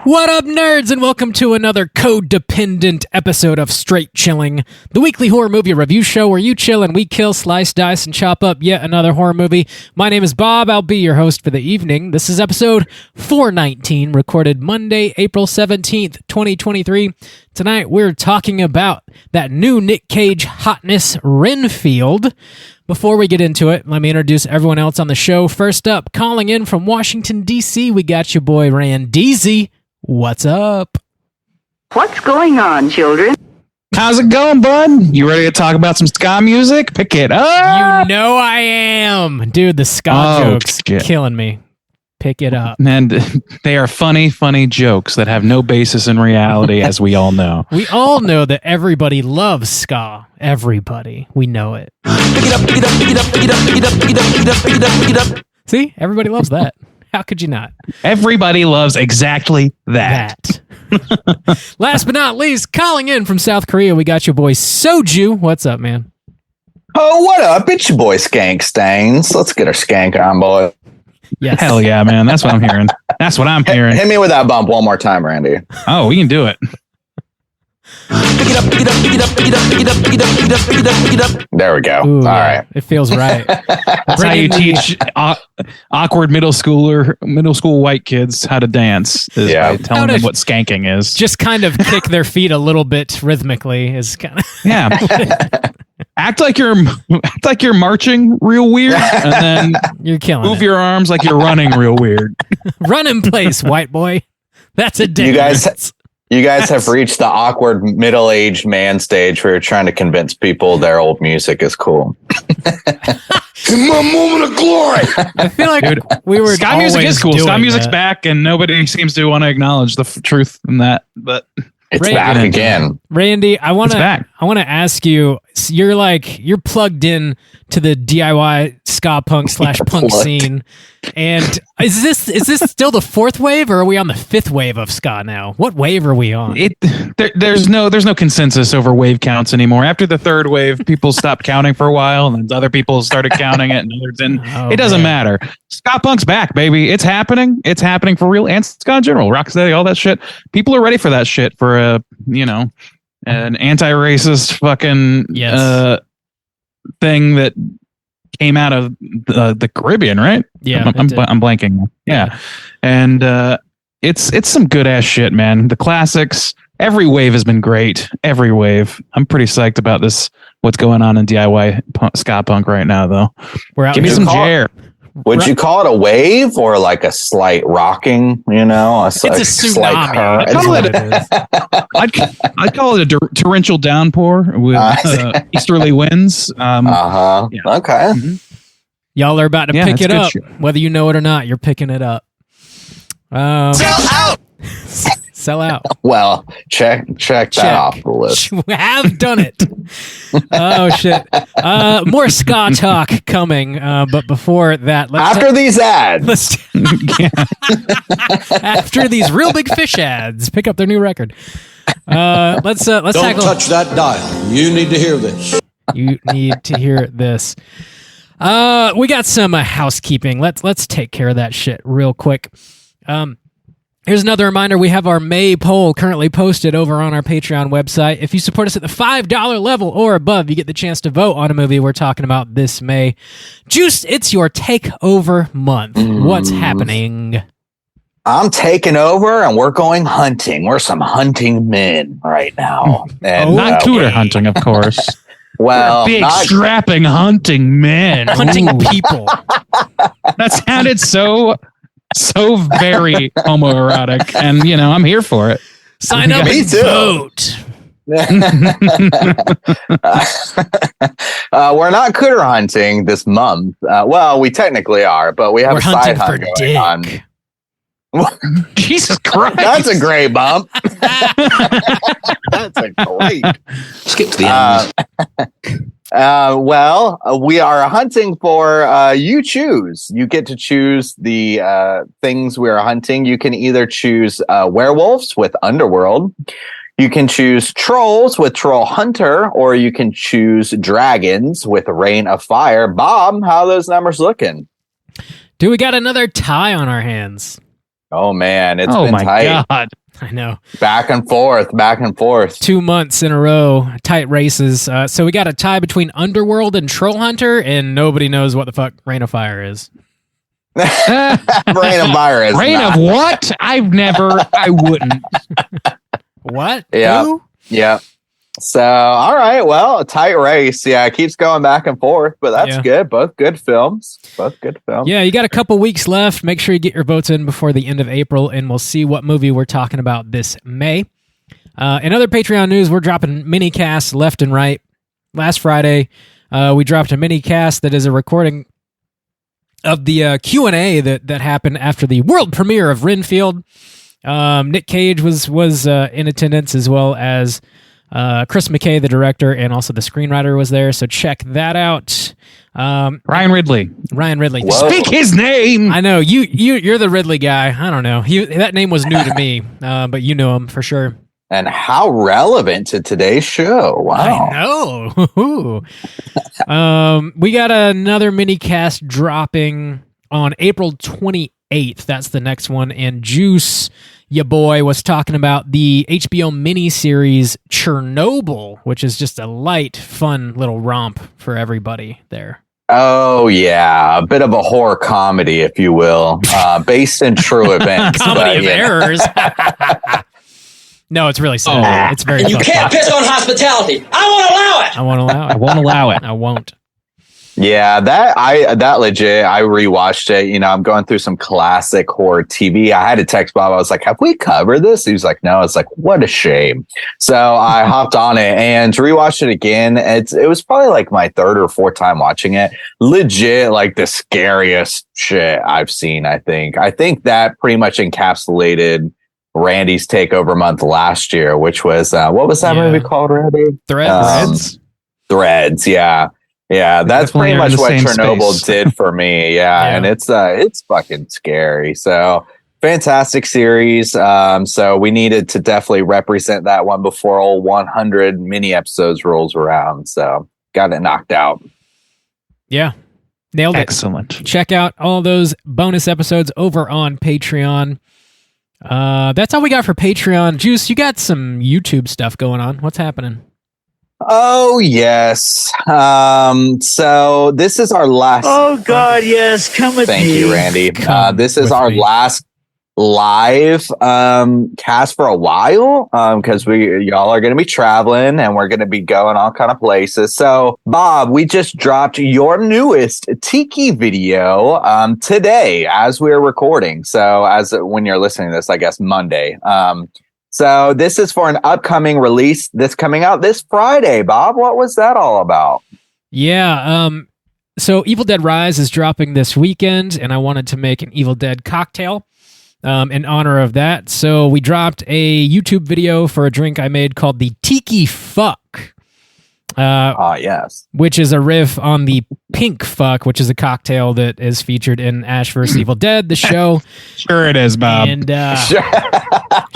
What up, nerds, and welcome to another code-dependent episode of Straight Chilling, the weekly horror movie review show where you chill and we kill, slice, dice, and chop up yet another horror movie. My name is Bob. I'll be your host for the evening. This is episode 419, recorded Monday, April 17th, 2023. Tonight, we're talking about that new Nick Cage hotness, Renfield. Before we get into it, let me introduce everyone else on the show. First up, calling in from Washington, D.C., we got your boy Randeezy. What's up? What's going on, children? How's it going, bud? You ready to talk about some ska music? Pick it up. You know I am. Dude, the ska jokes killing me. Pick it up. And they are funny jokes that have no basis in reality, as we all know. We all know that everybody loves ska. Everybody. We know it. Pick it up, pick it up, pick it up, pick it up, pick it up, pick it up, pick it up, pick it up, pick it up. See? Everybody loves that. How could you not? Everybody loves exactly that. Last but not least, calling in from South Korea, we got your boy Soju. What's up, man? Oh, what up? It's your boy Skank Stains. Let's get our skank on, boy. Yes. Hell yeah, man. That's what I'm hearing. That's what I'm hearing. Hit me with that bump one more time, Randy. Oh, we can do it. Pick it up, pick it up, pick it up, pick it up, pick it up, pick it up, pick it up, pick it up, pick it up. There we go. Ooh, all right. It feels right. That's how you teach awkward middle school white kids how to dance. By telling them what skanking is. Just kind of kick their feet a little bit rhythmically is kind of Act like you're marching real weird, and then you're killing. Move your arms like you're running real weird. Run in place, white boy. That's a dance. You guys have reached the awkward middle-aged man stage where you're trying to convince people their old music is cool. In my moment of glory. I feel like we were ska music is cool. Ska music's back, and nobody seems to want to acknowledge the truth in that. But it's back again. Randy, I want to ask you. You're plugged in to the DIY ska punk / punk scene, and is this still the fourth wave, or are we on the fifth wave of ska now? What wave are we on? There's no consensus over wave counts anymore. After the third wave, people stopped counting for a while, and then other people started counting it, and others didn't. It doesn't matter. Ska punk's back, baby. It's happening. It's happening for real, and ska in general, rocksteady, all that shit. People are ready for that shit for an anti-racist fucking thing that came out of the Caribbean, right? Yeah, I'm blanking. Yeah, and it's some good ass shit, man. The classics. Every wave has been great. Every wave. I'm pretty psyched about this. What's going on in DIY ska punk right now, though? Give me some Jer. Would you call it a wave or like a slight rocking? It's a tsunami. I'd call it a torrential downpour with easterly winds. Okay. Mm-hmm. Y'all are about to pick it up, whether you know it or not. You're picking it up. Sell out. Sell out. Well, check that off the list. We have done it. Oh shit! More ska talk coming, but before that, after these ads, after these real big fish ads, pick up their new record. Let's don't touch that dial. You need to hear this. You need to hear this. We got some housekeeping. Let's take care of that shit real quick. Here's another reminder. We have our May poll currently posted over on our Patreon website. If you support us at the $5 level or above, you get the chance to vote on a movie we're talking about this May. Juice, it's your takeover month. What's happening? I'm taking over, and we're going hunting. We're some hunting men right now. And, not Cooter hunting, of course. Well, big strapping hunting men. Hunting people. That sounded so very homoerotic, and I'm here for it. Sign up and vote. We're not Cooter hunting this month. Well, we technically are, but we're a side hunt going on. Jesus Christ. That's a great bump. That's a great. Skip to the end. Well, we are hunting for you choose. You get to choose the things we are hunting. You can either choose werewolves with Underworld. You can choose trolls with Troll Hunter, or you can choose dragons with Rain of Fire. Bob, how are those numbers looking? Do we got another tie on our hands? Oh man, it's been tight. God. I know. Back and forth. 2 months in a row, tight races. So we got a tie between Underworld and Troll Hunter, and nobody knows what the fuck Reign of Fire is. Reign of Fire is Reign of what? I wouldn't. What? Yeah. Who? Yeah. So, all right. Well, a tight race. Yeah, it keeps going back and forth, but that's good. Both good films. Yeah, you got a couple weeks left. Make sure you get your votes in before the end of April, and we'll see what movie we're talking about this May. In other Patreon news, we're dropping mini casts left and right. Last Friday, we dropped a mini cast that is a recording of the Q&A that happened after the world premiere of Renfield. Nick Cage was in attendance, as well as Chris McKay, the director, and also the screenwriter was there. So check that out. Ryan Ridley. Whoa. Speak his name. I know you're the Ridley guy. I don't know. That name was new to me, but you know him for sure. And how relevant to today's show. Wow. I know. We got another mini cast dropping on April 28th. That's the next one. And Juice, ya boy, was talking about the HBO miniseries Chernobyl, which is just a light, fun little romp for everybody there. Oh, yeah. A bit of a horror comedy, if you will, based in true events. Comedy of errors. No, it's really sad. It's very. And you can't piss on hospitality. I won't allow it. I won't allow it. I won't allow it. I won't. Yeah, that legit. I rewatched it. You know, I'm going through some classic horror TV. I had to text Bob. I was like, "Have we covered this?" He was like, "No." It's like, what a shame. So I hopped on it and rewatched it again. It was probably like my third or fourth time watching it. Legit, like the scariest shit I've seen. I think that pretty much encapsulated Randy's takeover month last year, which was what was that movie called, Randy? Threads. Threads. Yeah. Yeah, that's pretty much what Chernobyl did for me. Yeah, and it's fucking scary. So fantastic series. So we needed to definitely represent that one before all 100 mini episodes rolls around. So got it knocked out. Yeah, nailed it. Excellent. Check out all those bonus episodes over on Patreon. That's all we got for Patreon. Juice, you got some YouTube stuff going on. What's happening? Oh, yes. So this is our last. Oh, God, yes. Come with me. Thank you, Randy. This is our last live cast for a while because y'all are going to be traveling and we're going to be going all kind of places. So, Bob, we just dropped your newest Tiki video today as we're recording. So, when you're listening to this, I guess Monday. So this is for an upcoming release that's coming out this Friday. Bob, what was that all about? Yeah, so Evil Dead Rise is dropping this weekend, and I wanted to make an Evil Dead cocktail in honor of that. So we dropped a YouTube video for a drink I made called the Tiki Fuck. Yes. Which is a riff on the Pink Fuck, which is a cocktail that is featured in Ash vs. Evil Dead, the show. Sure it is, Bob. And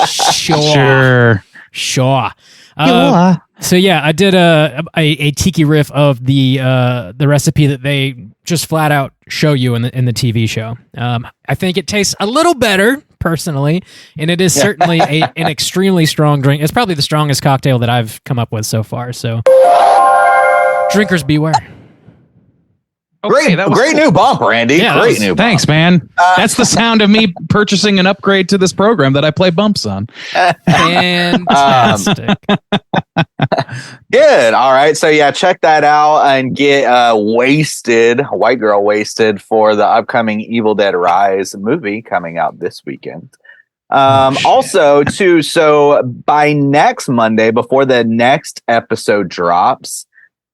Sure. So yeah, I did a tiki riff of the recipe that they just flat out show you in the TV show. I think it tastes a little better personally, and it is certainly an extremely strong drink. It's probably the strongest cocktail that I've come up with so far. So, drinkers beware. Okay, great new bump, Randy. Yeah, great new bump. Thanks, man. That's the sound of me purchasing an upgrade to this program that I play bumps on. Fantastic. Good. All right. So yeah, check that out and get white girl wasted for the upcoming Evil Dead Rise movie coming out this weekend. Also, too, so by next Monday, before the next episode drops,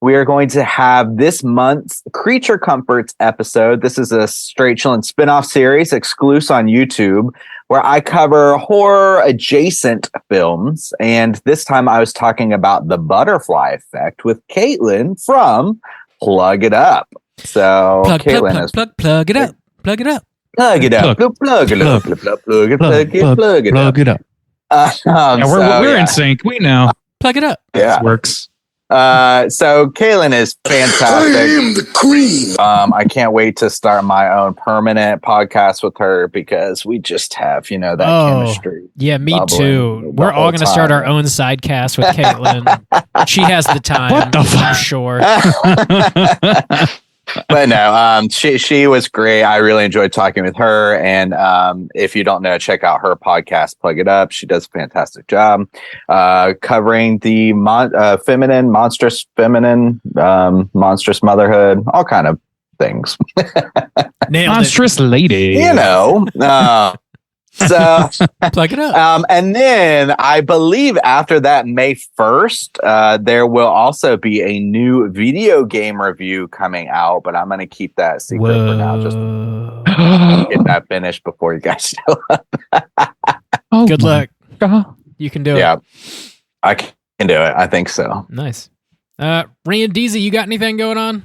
we are going to have this month's Creature Comforts episode. This is a Straight Chillin' spin-off series exclusive on YouTube where I cover horror adjacent films. And this time I was talking about The Butterfly Effect with Caitlin from Plug It Up. So Caitlin is plug it up. Plug it up. Plug it up. Plug it up. Plug it up. We're in sync. We know. Plug it up. Yeah. This works. So Kaylin is fantastic. I am the cream. I can't wait to start my own permanent podcast with her because we just have, that chemistry. Yeah, me bubbling too. the We're all whole going to start time. our own sidecast with Caitlin. She has the time. What the I'm sure. But no, she was great. I really enjoyed talking with her. And if you don't know, check out her podcast, Plug It Up. She does a fantastic job covering the monstrous motherhood, all kind of things. Nailed Monstrous lady. So Plug it up. and then I believe after that, May 1st, there will also be a new video game review coming out, but I'm going to keep that secret for now. Just get that finished before you guys show up. Oh, Good luck. God. You can do it. Yeah, I can do it. I think so. Nice. Randeezy, you got anything going on?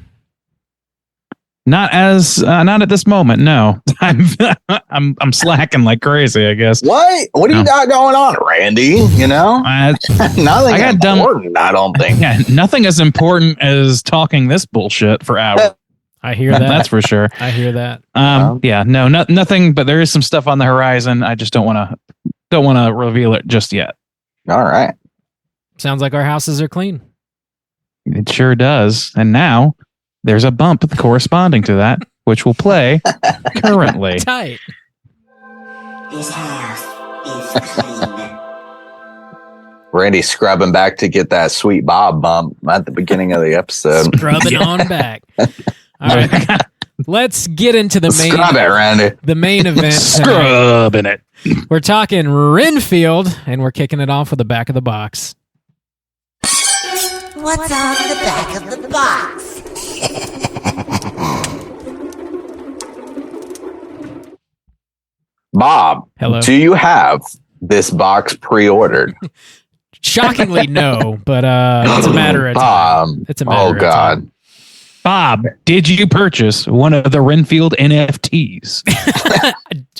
Not at this moment. No, I'm slacking like crazy. I guess. What do you got going on, Randy? Nothing important. I don't think. Yeah, nothing as important as talking this bullshit for hours. I hear that. That's for sure. I hear that. Yeah, no, nothing. But there is some stuff on the horizon. I just don't want to reveal it just yet. All right. Sounds like our houses are clean. It sure does. And now there's a bump corresponding to that, which will play currently. Tight. This house is clean. Randy scrubbing back to get that sweet Bob bump at the beginning of the episode. Scrubbing on back. All right. Let's get into the main. Scrub it, Randy. The main event. Scrubbing it. We're talking Renfield, and we're kicking it off with the back of the box. What's on the back of the box? Bob, Hello. Do you have this box pre-ordered? Shockingly, no, but it's a matter of time. It's a matter of time. Bob, did you purchase one of the Renfield NFTs?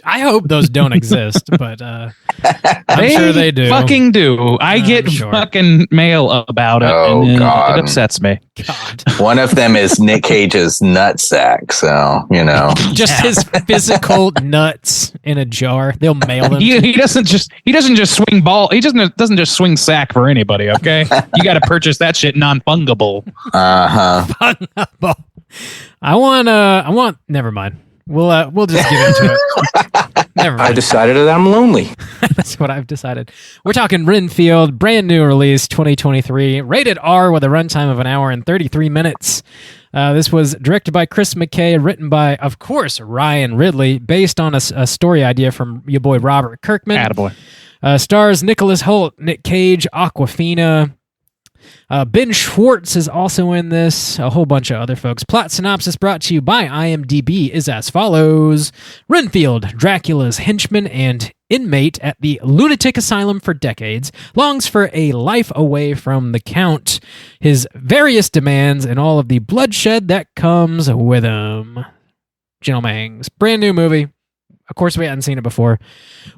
I hope those don't exist, but I'm sure they do. Fucking do. I get fucking mail about it, and God. it upsets me. God. One of them is Nick Cage's nutsack, so just his physical nuts in a jar. They'll mail them. He doesn't just swing ball. He doesn't just swing sack for anybody. Okay, you got to purchase that shit non-fungible. I want. Never mind. We'll just get into it. Never mind. I decided that I'm lonely. That's what I've decided. We're talking Renfield, brand new release, 2023, rated R with a runtime of 1 hour and 33 minutes. This was directed by Chris McKay, written by, of course, Ryan Ridley, based on a story idea from your boy Robert Kirkman. Attaboy. Stars Nicholas Hoult, Nick Cage, Awkwafina. Ben Schwartz is also in this, a whole bunch of other folks. Plot synopsis brought to you by IMDb is as follows. Renfield, Dracula's henchman and inmate at the lunatic asylum for decades, longs for a life away from the Count, his various demands, and all of the bloodshed that comes with him. Gentlemen, brand new movie. Of course, we hadn't seen it before.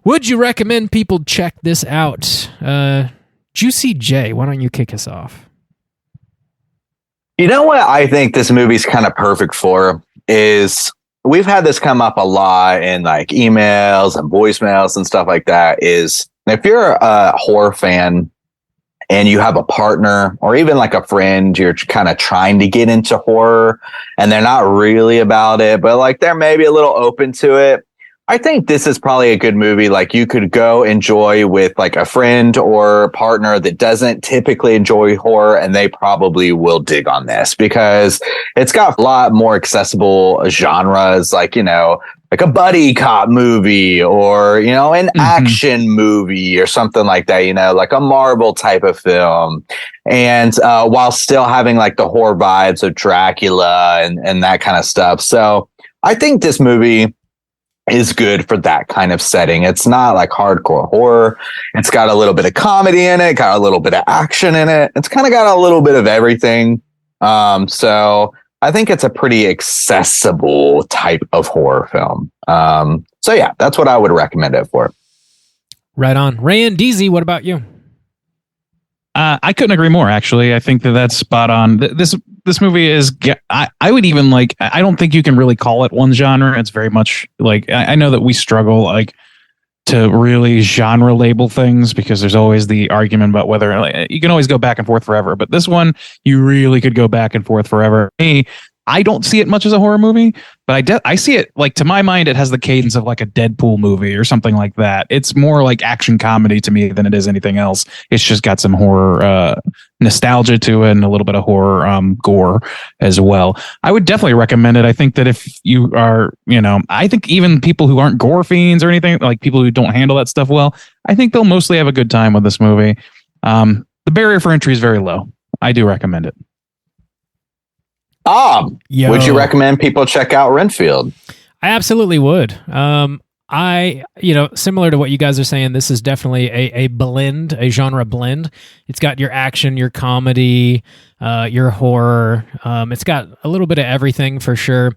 Would you recommend people check this out? Juicy J, why don't you kick us off? You know what I think this movie's kind of perfect for is we've had this come up a lot in like emails and voicemails and stuff like that, is if you're a horror fan and you have a partner or even like a friend, you're kind of trying to get into horror and they're not really about it, but like they're maybe a little open to it. I think this is probably a good movie. Like you could go enjoy with like a friend or partner that doesn't typically enjoy horror, and they probably will dig on this because it's got a lot more accessible genres, like, like a buddy cop movie or, an action movie or something like that, like a Marvel type of film. And while still having like the horror vibes of Dracula and that kind of stuff. So I think this movie is good for that kind of setting. It's not like hardcore horror. It's got a little bit of comedy in it, got a little bit of action in it. It's kind of got a little bit of everything. So I think it's a pretty accessible type of horror film. So yeah, that's what I would recommend it for. Right on. Randeezy, what about you? I couldn't agree more. Actually, I think that's spot on. This movie is. I would even like. I don't think you can really call it one genre. It's very much like I know that we struggle like to really genre label things because there's always the argument about whether like, you can always go back and forth forever. But this one, you really could go back and forth forever. I don't see it much as a horror movie, but I see it like, to my mind, it has the cadence of like a Deadpool movie or something like that. It's more like action comedy to me than it is anything else. It's just got some horror nostalgia to it and a little bit of horror gore as well. I would definitely recommend it. I think that if you are, I think even people who aren't gore fiends or anything, like people who don't handle that stuff well, I think they'll mostly have a good time with this movie. The barrier for entry is very low. I do recommend it. Would you recommend people check out Renfield? I absolutely would. Similar to what you guys are saying, this is definitely a blend, a genre blend. It's got your action, your comedy, your horror. It's got a little bit of everything for sure.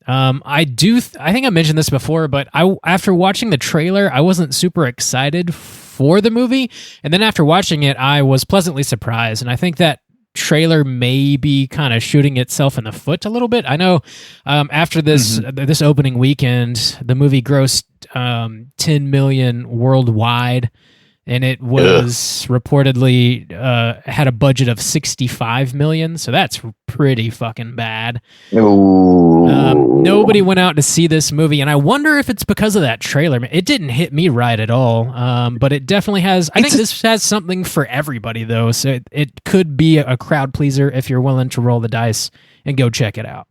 I think I mentioned this before, but after watching the trailer, I wasn't super excited for the movie. And then after watching it, I was pleasantly surprised. And I think that trailer may be kind of shooting itself in the foot a little bit. I know after this opening weekend, the movie grossed 10 million worldwide, and it was reportedly had a budget of 65 million. So that's pretty fucking bad. Nobody went out to see this movie, and I wonder if it's because of that trailer. It didn't hit me right at all, but it definitely has. I think this has something for everybody, though. So it could be a crowd pleaser if you're willing to roll the dice and go check it out.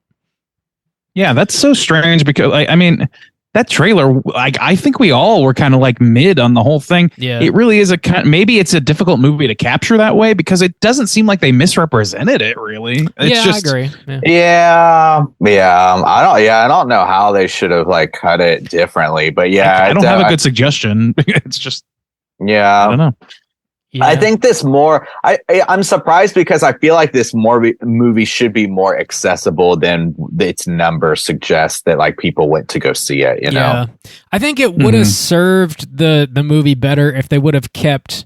Yeah, that's so strange because I mean. That trailer, I think we all were kind of like mid on the whole thing. Yeah. It really is maybe it's a difficult movie to capture that way because it doesn't seem like they misrepresented it really. It's I agree. Yeah. I don't know how they should have like cut it differently, but I don't have a good suggestion. It's just, I don't know. Yeah. I think this I'm surprised because I feel like this movie should be more accessible than its numbers suggest that like people went to go see it, you know? I think it would have served the movie better if they would have kept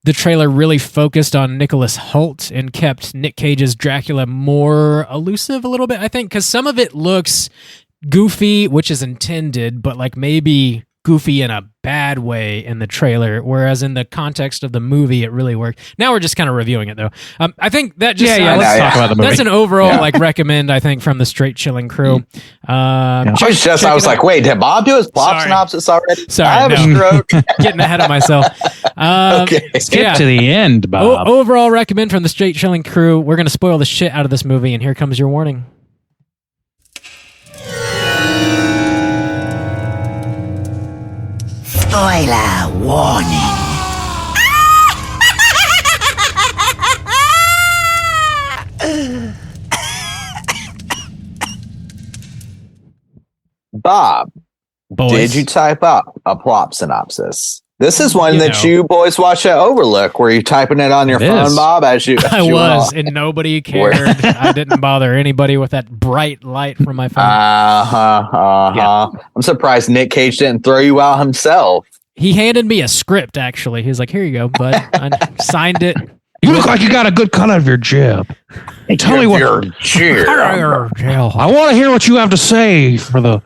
the trailer really focused on Nicolas Hoult and kept Nick Cage's Dracula more elusive a little bit, I think, because some of it looks goofy, which is intended, but like maybe goofy in a bad way in the trailer, whereas in the context of the movie, it really worked. Now we're just kind of reviewing it, though. I think that just let's talk about the movie. That's an overall like recommend. I think from the Straight Chilling crew. I was like, wait, did Bob do his plot synopsis already? Sorry, I have a stroke. Getting ahead of myself. Okay, skip to the end, Bob. Overall recommend from the Straight Chilling crew. We're going to spoil the shit out of this movie, and here comes your warning. Spoiler warning. Bob, did you type up a plot synopsis? This is one that you boys watch at Overlook, where you're typing it on your phone, Bob, as you. I was, and nobody cared. I didn't bother anybody with that bright light from my phone. Yeah. I'm surprised Nick Cage didn't throw you out himself. He handed me a script, actually. He's like, here you go, bud. I signed it. You look like you got a good cut out of your jib. Tell me what your jib. I want to hear what you have to say for the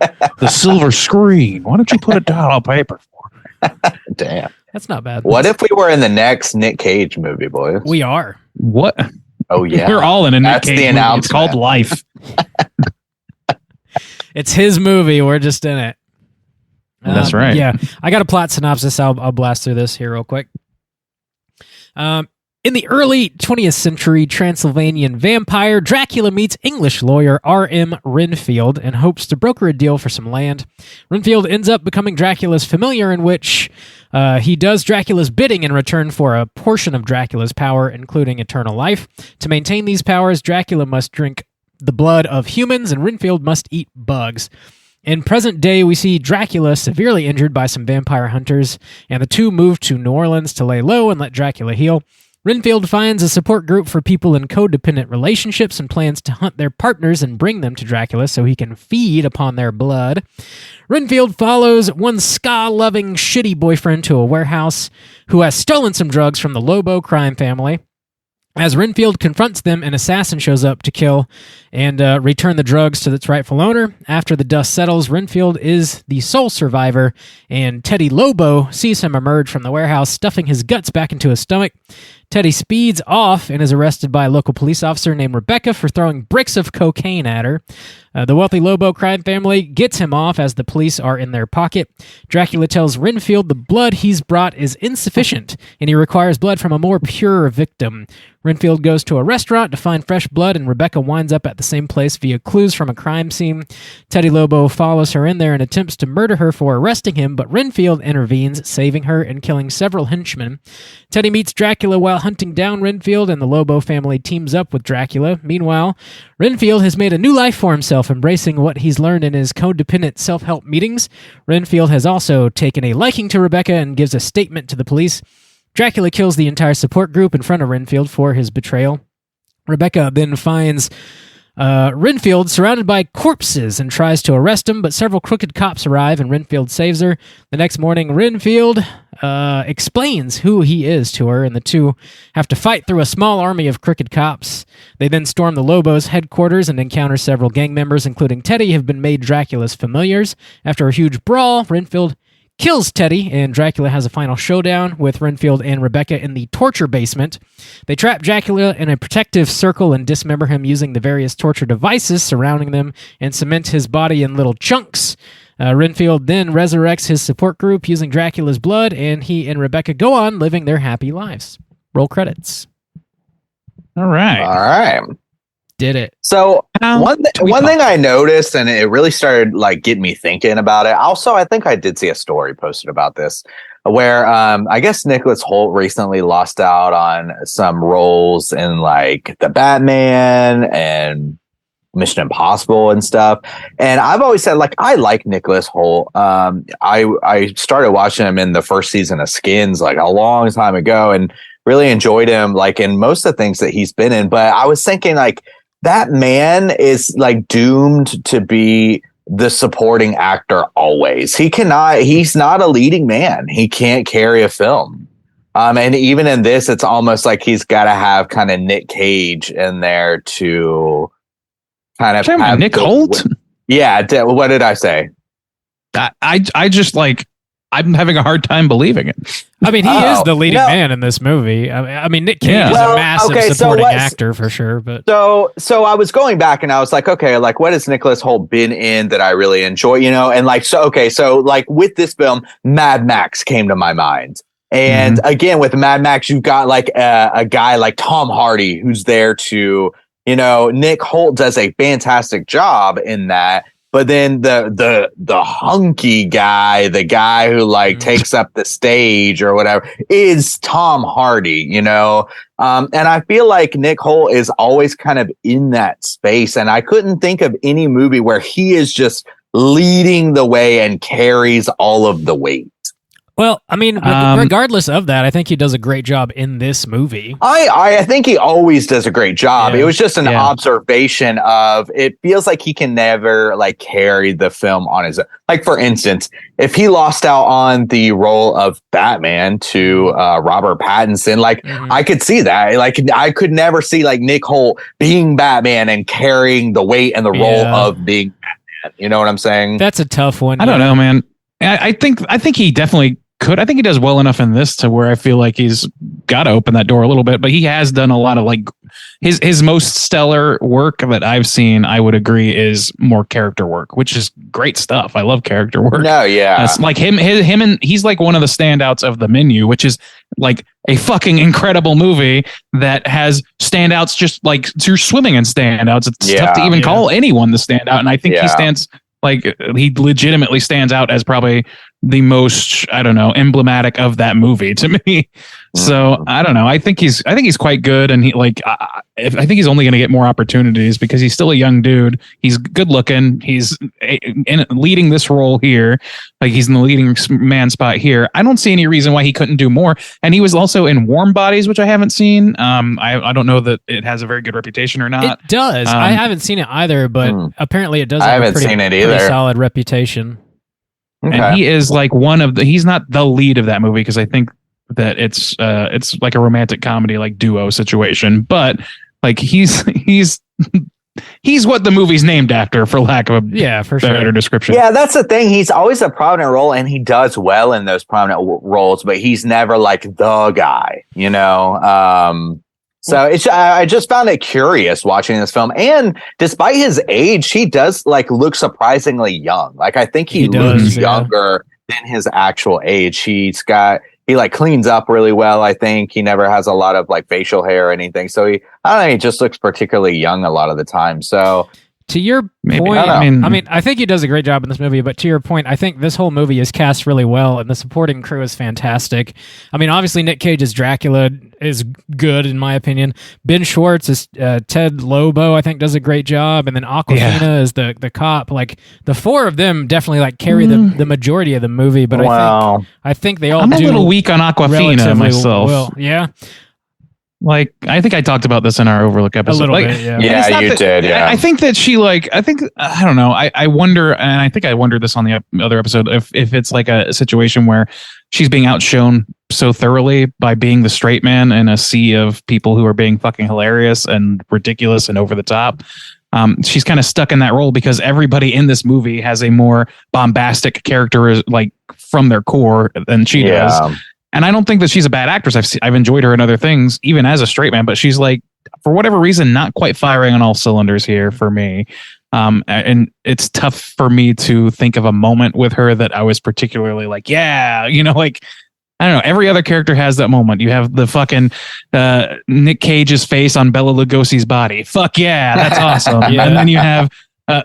silver screen. Why don't you put it down on paper for me? Damn. That's not bad. What if we were in the next Nick Cage movie, boys? We are. What? Oh, yeah. We're all in a Nick Cage movie. It's called Life. It's his movie. We're just in it. That's right. Yeah. I got a plot synopsis. I'll blast through this here real quick. In the early 20th century Transylvanian vampire, Dracula meets English lawyer R.M. Renfield and hopes to broker a deal for some land. Renfield ends up becoming Dracula's familiar, in which he does Dracula's bidding in return for a portion of Dracula's power, including eternal life. To maintain these powers, Dracula must drink the blood of humans, and Renfield must eat bugs. In present day, we see Dracula severely injured by some vampire hunters, and the two move to New Orleans to lay low and let Dracula heal. Renfield finds a support group for people in codependent relationships and plans to hunt their partners and bring them to Dracula so he can feed upon their blood. Renfield follows one ska-loving shitty boyfriend to a warehouse who has stolen some drugs from the Lobo crime family. As Renfield confronts them, an assassin shows up to kill and return the drugs to its rightful owner. After the dust settles, Renfield is the sole survivor, and Teddy Lobo sees him emerge from the warehouse, stuffing his guts back into his stomach. Teddy speeds off and is arrested by a local police officer named Rebecca for throwing bricks of cocaine at her. The wealthy Lobo crime family gets him off as the police are in their pocket. Dracula tells Renfield the blood he's brought is insufficient, and he requires blood from a more pure victim. Renfield goes to a restaurant to find fresh blood, and Rebecca winds up at the same place via clues from a crime scene. Teddy Lobo follows her in there and attempts to murder her for arresting him, but Renfield intervenes, saving her and killing several henchmen. Teddy meets Dracula while hunting down Renfield, and the Lobo family teams up with Dracula. Meanwhile, Renfield has made a new life for himself, embracing what he's learned in his codependent self-help meetings. Renfield has also taken a liking to Rebecca and gives a statement to the police. Dracula kills the entire support group in front of Renfield for his betrayal. Rebecca then finds Renfield surrounded by corpses and tries to arrest him, but several crooked cops arrive and Renfield saves her. The next morning, Renfield explains who he is to her, and the two have to fight through a small army of crooked cops. They then storm the Lobos' headquarters and encounter several gang members, including Teddy, have been made Dracula's familiars. After a huge brawl, Renfield kills Teddy, and Dracula has a final showdown with Renfield and Rebecca in the torture basement. They trap Dracula in a protective circle and dismember him using the various torture devices surrounding them and cement his body in little chunks. Renfield then resurrects his support group using Dracula's blood, and he and Rebecca go on living their happy lives. Roll credits. All right. Did it. So one thing I noticed, and it really started like getting me thinking about it. Also, I think I did see a story posted about this where I guess Nicolas Hoult recently lost out on some roles in like the Batman and Mission Impossible and stuff. And I've always said like I like Nicolas Hoult. I started watching him in the first season of Skins like a long time ago and really enjoyed him like in most of the things that he's been in. But I was thinking like that man is like doomed to be the supporting actor always. He's not a leading man. He can't carry a film. And even in this, it's almost like he's got to have kind of Nick Cage in there to kind of have Nick Hoult. Yeah. What did I say? I just like, I'm having a hard time believing it. I mean, he is the leading man in this movie. I mean, Nick Cage is a massive supporting actor for sure. But so I was going back and I was like, okay, like what has Nicolas Hoult been in that I really enjoy, you know? And like, so like with this film, Mad Max came to my mind. And again, with Mad Max, you've got like a guy like Tom Hardy who's there to, you know, Nick Hoult does a fantastic job in that. But then the hunky guy, the guy who like takes up the stage or whatever, is Tom Hardy, you know? And I feel like Nick Hoult is always kind of in that space. And I couldn't think of any movie where he is just leading the way and carries all of the weight. Well, I mean, regardless of that, I think he does a great job in this movie. I think he always does a great job. Yeah. It was just an observation of it feels like he can never like carry the film on his own. Like, for instance, if he lost out on the role of Batman to Robert Pattinson, like I could see that. Like, I could never see like Nick Hoult being Batman and carrying the weight and the role of being Batman. You know what I'm saying? That's a tough one. I don't know, man. I think he definitely could. I think he does well enough in this to where I feel like he's got to open that door a little bit, but he has done a lot of like his most stellar work that I've seen. I would agree is more character work, which is great stuff. I love character work. No, yeah. It's like him and he's like one of the standouts of The Menu, which is like a fucking incredible movie that has standouts, just like you're swimming in standouts. It's tough to even call anyone the standout. And I think he stands like he legitimately stands out as probably the most, I don't know, emblematic of that movie to me. So I don't know. I think he's quite good, and I think he's only going to get more opportunities because he's still a young dude. He's good looking. He's leading this role here. Like, he's in the leading man spot here. I don't see any reason why he couldn't do more. And he was also in Warm Bodies, which I haven't seen. I don't know that it has a a very good reputation or not. It does. I haven't seen it either, but apparently it does have a pretty solid reputation. Okay. And he is like he's not the lead of that movie because I think that it's like a romantic comedy, like duo situation, but like he's what the movie's named after, for lack of a better description. Yeah, that's the thing. He's always a prominent role, and he does well in those prominent roles, but he's never like the guy, you know? So I just found it curious watching this film. And despite his age, he does like look surprisingly young. Like, I think he looks younger than his actual age. He like cleans up really well. I think he never has a lot of like facial hair or anything. So I don't know, he just looks particularly young a lot of the time. So to your point, I mean, I think he does a great job in this movie, but to your point, I think this whole movie is cast really well, and the supporting crew is fantastic. I mean, obviously, Nick Cage's Dracula is good, in my opinion. Ben Schwartz is Ted Lobo, I think, does a great job, and then Awkwafina is the cop. Like, the four of them definitely like carry the majority of the movie, but I think they all I'm a little weak on Awkwafina myself. Well. Yeah. Like, I think I talked about this in our Overlook episode. A little bit, yeah. Yeah, you did, yeah. I think that she, like, I don't know. I wonder, and I think I wondered this on the other episode, if it's like a situation where she's being outshone so thoroughly by being the straight man in a sea of people who are being fucking hilarious and ridiculous and over the top. She's kind of stuck in that role because everybody in this movie has a more bombastic character, like, from their core than she does. And I don't think that she's a bad actress. I've enjoyed her in other things, even as a straight man, but she's like, for whatever reason, not quite firing on all cylinders here for me. And it's tough for me to think of a moment with her that I was particularly like, yeah, you know, like, I don't know. Every other character has that moment. You have the fucking Nick Cage's face on Bela Lugosi's body. Fuck yeah, that's awesome. And then you have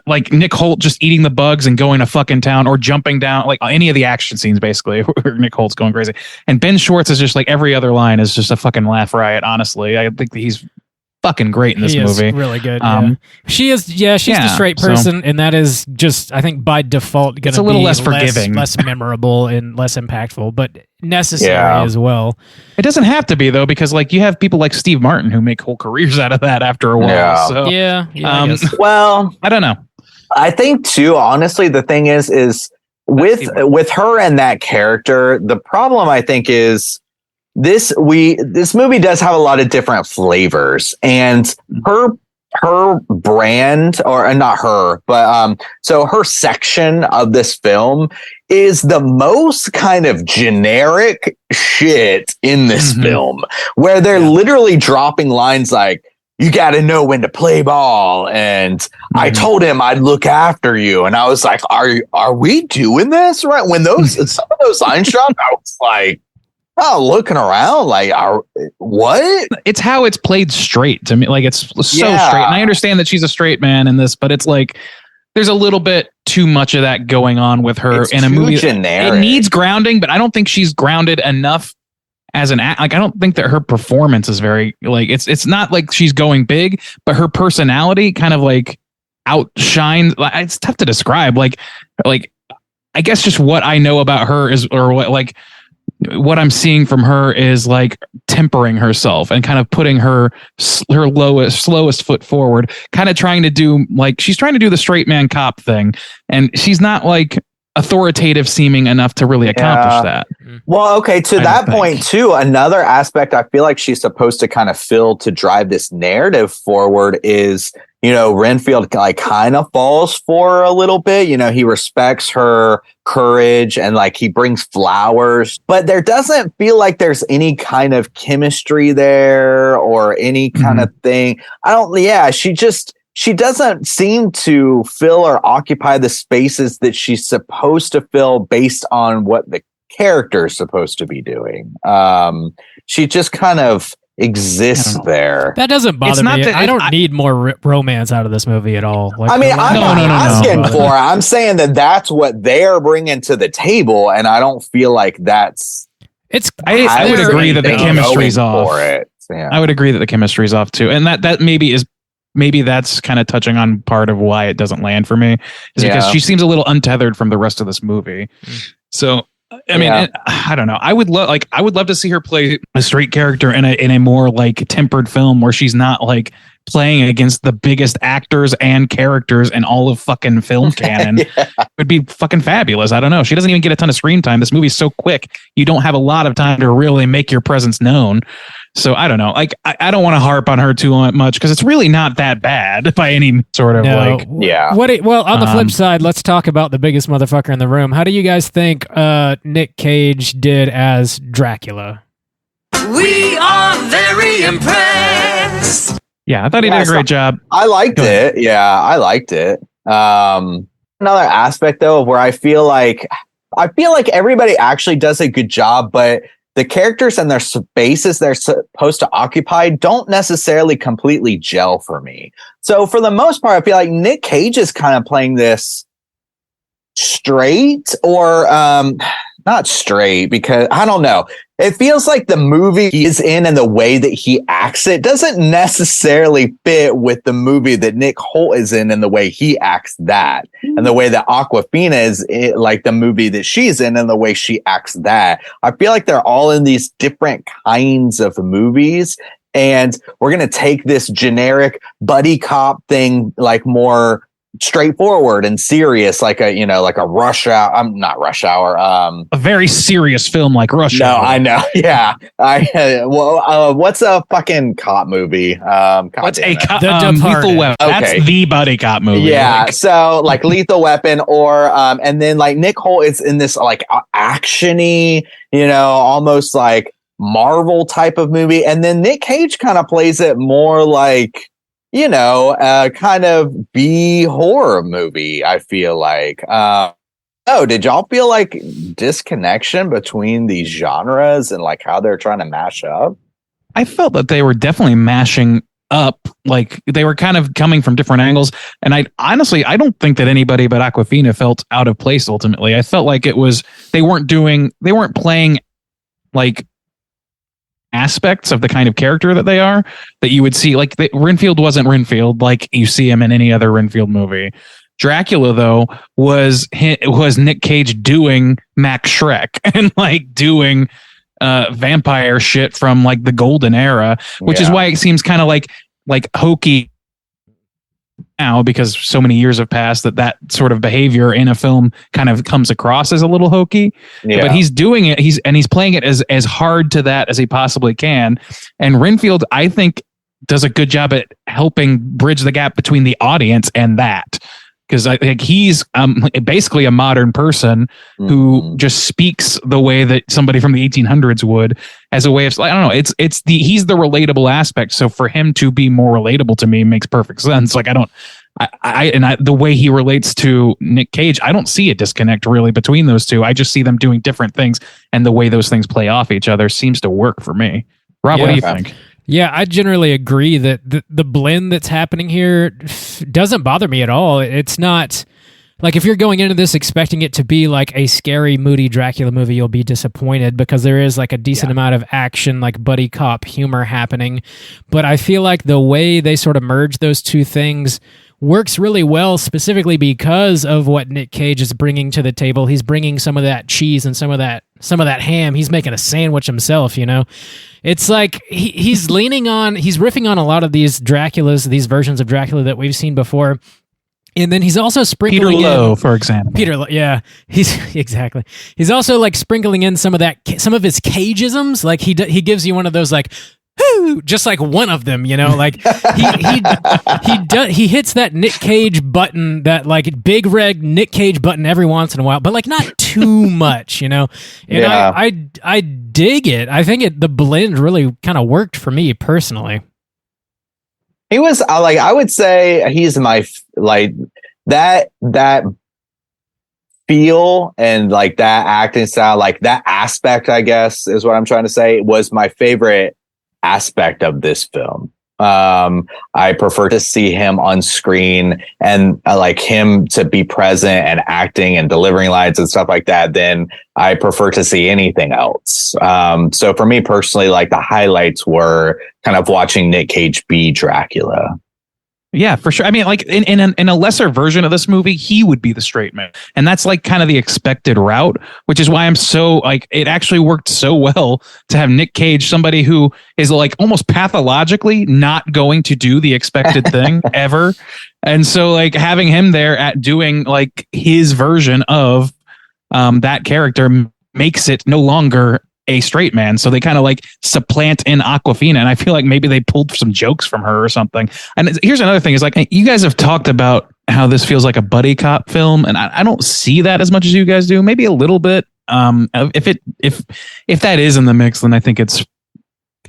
like Nick Hoult just eating the bugs and going to fucking town, or jumping down, like any of the action scenes, basically, where Nick Holt's going crazy. And Ben Schwartz is just like, every other line is just a fucking laugh riot, honestly. I think that he's fucking great in this movie. Really good. She's the straight person, and that is just, I think, by default going to be a little less forgiving, less memorable, and less impactful, but necessary as well. It doesn't have to be, though, because like you have people like Steve Martin who make whole careers out of that after a while. Yeah. So I guess. Well, I don't know. I think too, honestly, the thing is with her and that character, the problem I think is this movie does have a lot of different flavors, and her brand, or not her, but so her section of this film is the most kind of generic shit in this film, where they're literally dropping lines like, you got to know when to play ball, and I told him I'd look after you, and I was like, are we doing this right? When some of those lines dropped, I was like, looking around like, what? It's how it's played straight to me. Like, it's so straight. And I understand that she's a straight man in this, but it's like, there's a little bit too much of that going on with her in a movie. Generic. It needs grounding, but I don't think she's grounded enough as an act. Like, I don't think that her performance is very, like, it's not like she's going big, but her personality kind of like outshines. Like, it's tough to describe. Like I guess just what I know about her is, or what I'm seeing from her is like tempering herself and kind of putting her slowest foot forward, kind of trying to do, like, she's trying to do the straight man cop thing, and she's not like authoritative seeming enough to really accomplish that. Well, okay, to that point too, another aspect I feel like she's supposed to kind of fill to drive this narrative forward is, you know, Renfield like kind of falls for her a little bit. You know, he respects her courage and like he brings flowers, but there doesn't feel like there's any kind of chemistry there or any kind of thing. She doesn't seem to fill or occupy the spaces that she's supposed to fill based on what the character is supposed to be doing. She just kind of exists there. That doesn't bother me. I don't need more romance out of this movie at all. Like, I mean, I'm not asking for it. it. I'm saying that's what they're bringing to the table, and I don't feel like that's. I would agree that the chemistry's off. For it. Yeah. I would agree that the chemistry's off too, and that maybe that's kind of touching on part of why it doesn't land for me, is because she seems a little untethered from the rest of this movie. So. I mean, I don't know. I would love to see her play a straight character in a more like tempered film where she's not like playing against the biggest actors and characters in all of fucking film canon. It would be fucking fabulous. I don't know. She doesn't even get a ton of screen time. This movie's so quick. You don't have a lot of time to really make your presence known. So I don't know. Like, I don't want to harp on her too much because it's really not that bad by any sort of Well, on the flip side, let's talk about the biggest motherfucker in the room. How do you guys think Nick Cage did as Dracula? We are very impressed. Yeah, I thought he did a great job. I liked it. Yeah, I liked it. Another aspect though of where I feel like everybody actually does a good job, but the characters and their spaces they're supposed to occupy don't necessarily completely gel for me. So for the most part, I feel like Nick Cage is kind of playing this straight or not straight, because I don't know. It feels like the movie he is in and the way that he acts it doesn't necessarily fit with the movie that Nick Hoult is in and the way he acts that. And the way that Awkwafina is like the movie that she's in and the way she acts that. I feel like they're all in these different kinds of movies. And we're going to take this generic buddy cop thing like more straightforward and serious, like a Rush Hour. I'm not Rush Hour. A very serious film like Rush Hour. No, I know. Yeah. What's a fucking cop movie? What's a cop? Lethal Weapon. Okay. That's the buddy cop movie. Yeah. So like Lethal Weapon, or and then like Nick Hoult is in this like actiony, almost like Marvel type of movie, and then Nick Cage kind of plays it more like, kind of B horror movie, I feel like. Did y'all feel like disconnection between these genres and like how they're trying to mash up? I felt that they were definitely mashing up, like they were kind of coming from different angles. And I don't think that anybody but Awkwafina felt out of place ultimately. I felt like they weren't playing like aspects of the kind of character that they are, that you would see. Like Renfield wasn't Renfield like you see him in any other Renfield movie. Dracula though was Nick Cage doing Max Shrek and like doing vampire shit from like the golden era, which is why it seems kind of like hokey now, because so many years have passed that sort of behavior in a film kind of comes across as a little hokey. But he's doing it, he's playing it as hard to that as he possibly can. And Renfield, I think, does a good job at helping bridge the gap between the audience and that, because I think he's basically a modern person who just speaks the way that somebody from the 1800s would, as a way of, I don't know, he's the relatable aspect. So for him to be more relatable to me makes perfect sense. Like the way he relates to Nick Cage, I don't see a disconnect really between those two. I just see them doing different things, and the way those things play off each other seems to work for me. Rob, what do you think? Yeah, I generally agree that the blend that's happening here doesn't bother me at all. It's not like, if you're going into this expecting it to be like a scary, moody Dracula movie, you'll be disappointed, because there is like a decent amount of action, like buddy cop humor happening. But I feel like the way they sort of merge those two things works really well, specifically because of what Nick Cage is bringing to the table. He's bringing some of that cheese and some of that ham. He's making a sandwich himself, It's like he's riffing on a lot of these Draculas, these versions of Dracula that we've seen before. And then he's also sprinkling Peter Lowe, for example. Peter Lowe, yeah. Exactly. He's also like sprinkling in some of his Cageisms. Like he gives you one of those like, just like one of them, like he hits that Nick Cage button, that like big red Nick Cage button every once in a while, but like not too much, And I dig it. I think the blend really kind of worked for me personally. He was I would say he's my like that feel and like that acting style, like that aspect, I guess is what I'm trying to say, was my favorite aspect of this film. I prefer to see him on screen and I like him to be present and acting and delivering lines and stuff like that. Then I prefer to see anything else. So for me personally, like the highlights were kind of watching Nick Cage be Dracula. Yeah, for sure. I mean, like in a lesser version of this movie, he would be the straight man. And that's like kind of the expected route, which is why I'm so like, it actually worked so well to have Nick Cage, somebody who is like almost pathologically not going to do the expected thing ever. And so like having him there at doing like his version of that character makes it no longer a straight man. So they kind of like supplant in Awkwafina, and I feel like maybe they pulled some jokes from her or something. And here's another thing is like, you guys have talked about how this feels like a buddy cop film, and I don't see that as much as you guys do. Maybe a little bit. If that is in the mix, then I think it's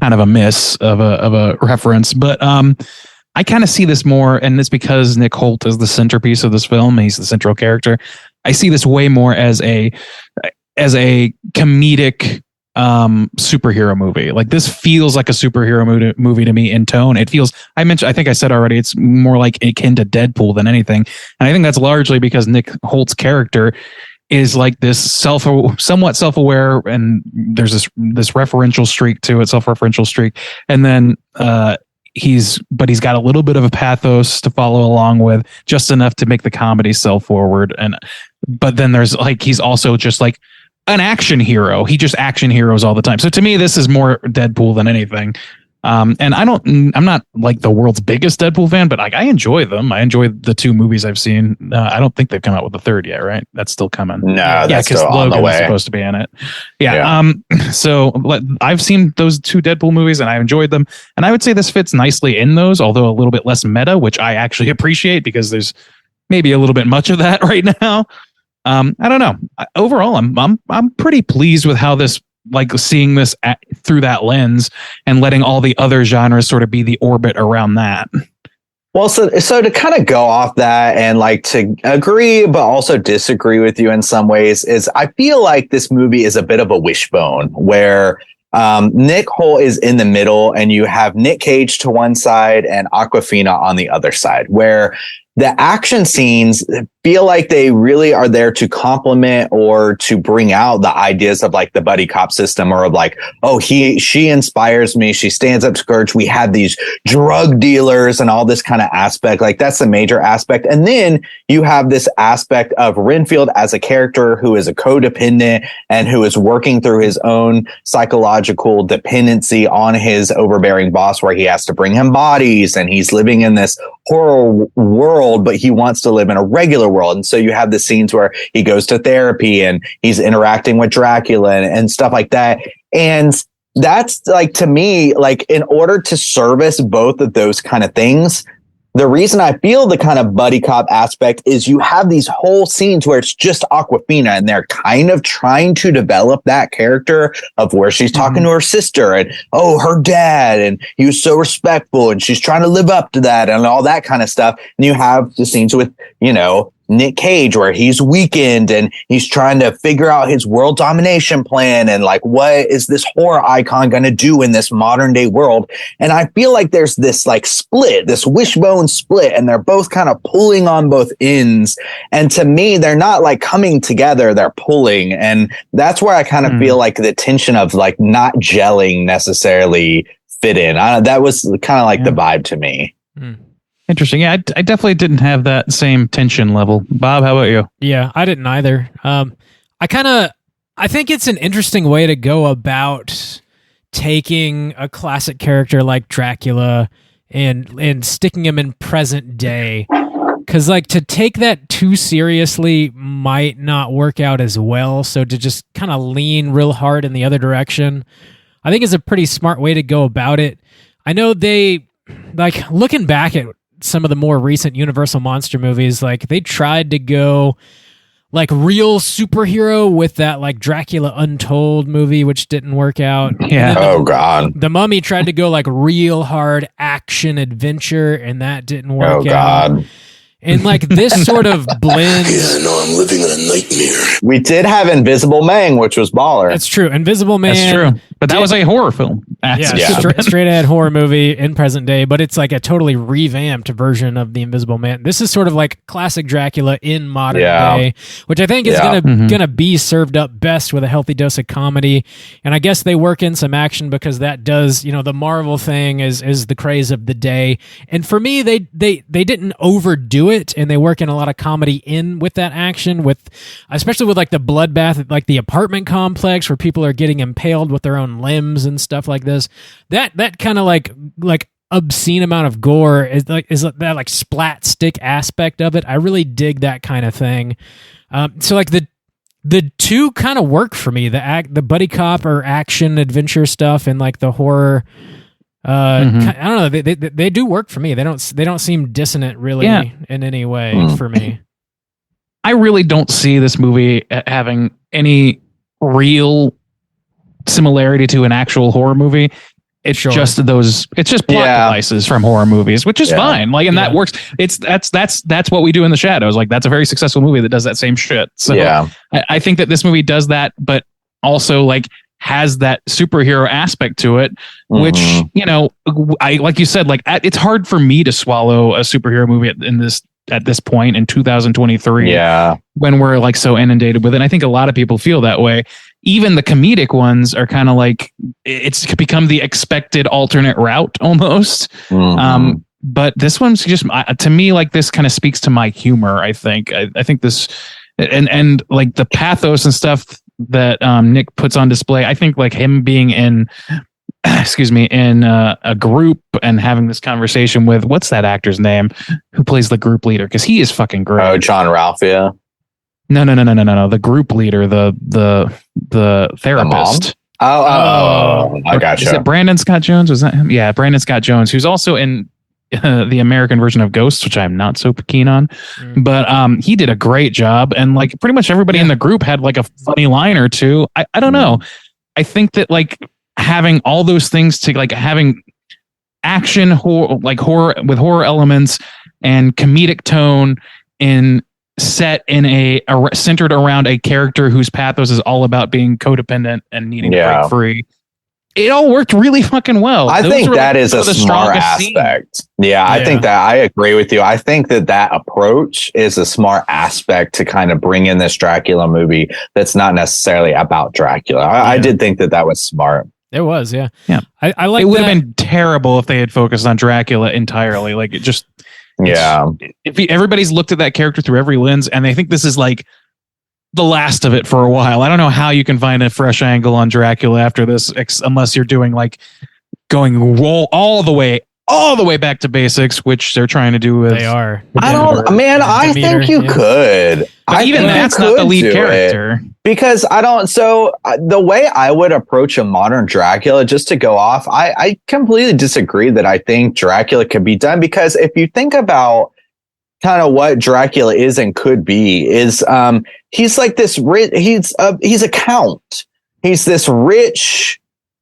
kind of a miss of a reference. But I kind of see this more, and it's because Nick Hoult is the centerpiece of this film. He's the central character. I see this way more as a comedic superhero movie. Like this feels like a superhero movie to me in tone. It feels, I think I said already, it's more like akin to Deadpool than anything. And I think that's largely because Nick Holt's character is like this somewhat self-aware, and there's this referential streak to it, self-referential streak. And then he's got a little bit of a pathos to follow along with, just enough to make the comedy self-forward. But then there's like, he's also just like an action hero. He just action heroes all the time. So to me, this is more Deadpool than anything. And I'm not like the world's biggest Deadpool fan, but like I enjoy them. I enjoy the two movies I've seen. I don't think they've come out with the third yet, right? That's still coming. No, that's still on the way. Is supposed to be in it. Yeah. So I've seen those two Deadpool movies and I enjoyed them. And I would say this fits nicely in those, although a little bit less meta, which I actually appreciate because there's maybe a little bit much of that right now. I don't know. Overall, I'm pretty pleased with how this, like seeing this through that lens and letting all the other genres sort of be the orbit around that. Well, so to kind of go off that and like to agree, but also disagree with you in some ways is I feel like this movie is a bit of a wishbone where Nick Hoult is in the middle and you have Nick Cage to one side and Awkwafina on the other side, where the action scenes feel like they really are there to complement or to bring out the ideas of like the buddy cop system, or of like, oh, she inspires me. She stands up to Scourge. We have these drug dealers and all this kind of aspect. Like that's a major aspect. And then you have this aspect of Renfield as a character who is a codependent and who is working through his own psychological dependency on his overbearing boss, where he has to bring him bodies and he's living in this horror world, but he wants to live in a regular world. And so you have the scenes where he goes to therapy and he's interacting with Dracula and stuff like that. And that's like, to me, like in order to service both of those kind of things, the reason I feel the kind of buddy cop aspect is you have these whole scenes where it's just Awkwafina and they're kind of trying to develop that character of where she's talking to her sister and, oh, her dad, and he was so respectful and she's trying to live up to that and all that kind of stuff. And you have the scenes with, Nick Cage where he's weakened and he's trying to figure out his world domination plan and like, what is this horror icon going to do in this modern day world? And I feel like there's this like split, this wishbone split, and they're both kind of pulling on both ends. And to me, they're not like coming together, they're pulling. And that's where I kind of feel like the tension of like not gelling necessarily fit in. That was kind of like the vibe to me. Interesting. Yeah, I definitely didn't have that same tension level. Bob, how about you? Yeah, I didn't either. I think it's an interesting way to go about taking a classic character like Dracula and sticking him in present day. Because like to take that too seriously might not work out as well. So to just kind of lean real hard in the other direction, I think is a pretty smart way to go about it. I know they, like looking back at some of the more recent Universal monster movies, like they tried to go like real superhero with that like Dracula Untold movie, which didn't work out. Yeah. Oh God. The Mummy tried to go like real hard action adventure, and that didn't work out. God. And like this sort of blends. Yeah, no, I'm living in a nightmare. We did have Invisible Man, which was baller. That's true. Invisible Man. That's true. But that was a horror film. Straight ahead horror movie in present day, but it's like a totally revamped version of the Invisible Man. This is sort of like classic Dracula in modern day, which I think is gonna be served up best with a healthy dose of comedy. And I guess they work in some action because that does, the Marvel thing is the craze of the day. And for me, they didn't overdo it, and they work in a lot of comedy in with that action, especially with like the bloodbath, like the apartment complex where people are getting impaled with their own limbs and stuff like this. That kind of like obscene amount of gore is that like splat stick aspect of it. I really dig that kind of thing. So like the two kind of work for me. The buddy cop or action adventure stuff and like the horror. I don't know. They do work for me. They don't seem dissonant really in any way for me. I really don't see this movie having any real similarity to an actual horror movie. It's just plot devices from horror movies, which is fine. Like, and that works. That's what we do in the shadows. Like, that's a very successful movie that does that same shit. So I think that this movie does that, but also like has that superhero aspect to it, which, I, like you said, like it's hard for me to swallow a superhero movie at this point in 2023 when we're like so inundated with it. And I think a lot of people feel that way. Even the comedic ones are kind of like it's become the expected alternate route almost. But this one's just to me, like this kind of speaks to my humor. I think this and like the pathos and stuff that Nick puts on display. I think like him being in a group and having this conversation with what's that actor's name who plays the group leader, because he is fucking great. Oh, John Ralphia. No. The group leader, the therapist. I gotcha. Is it Brandon Scott Jones? Was that him? Yeah, Brandon Scott Jones, who's also in the American version of Ghosts, which I'm not so keen on. But he did a great job, and like pretty much everybody in the group had like a funny line or two. I don't know. I think that like having all those things to like having action horror with horror elements and comedic tone set in a centered around a character whose pathos is all about being codependent and needing to break free. It all worked really fucking well. I think that is a smart aspect. Yeah, I think that I agree with you. I think that approach is a smart aspect to kind of bring in this Dracula movie that's not necessarily about Dracula. I did think that was smart. It was, yeah. I like. It would have been terrible if they had focused on Dracula entirely. Like it just. If everybody's looked at that character through every lens, and they think this is like the last of it for a while. I don't know how you can find a fresh angle on Dracula after this, unless you're doing like going all the way back to basics, which they're trying to do with. They are. I think you could. But even that's not the lead character. Because the way I would approach a modern Dracula, just to go off, I completely disagree that I think Dracula could be done, because if you think about kind of what Dracula is and could be, is he's like this rich, he's a count. He's this rich,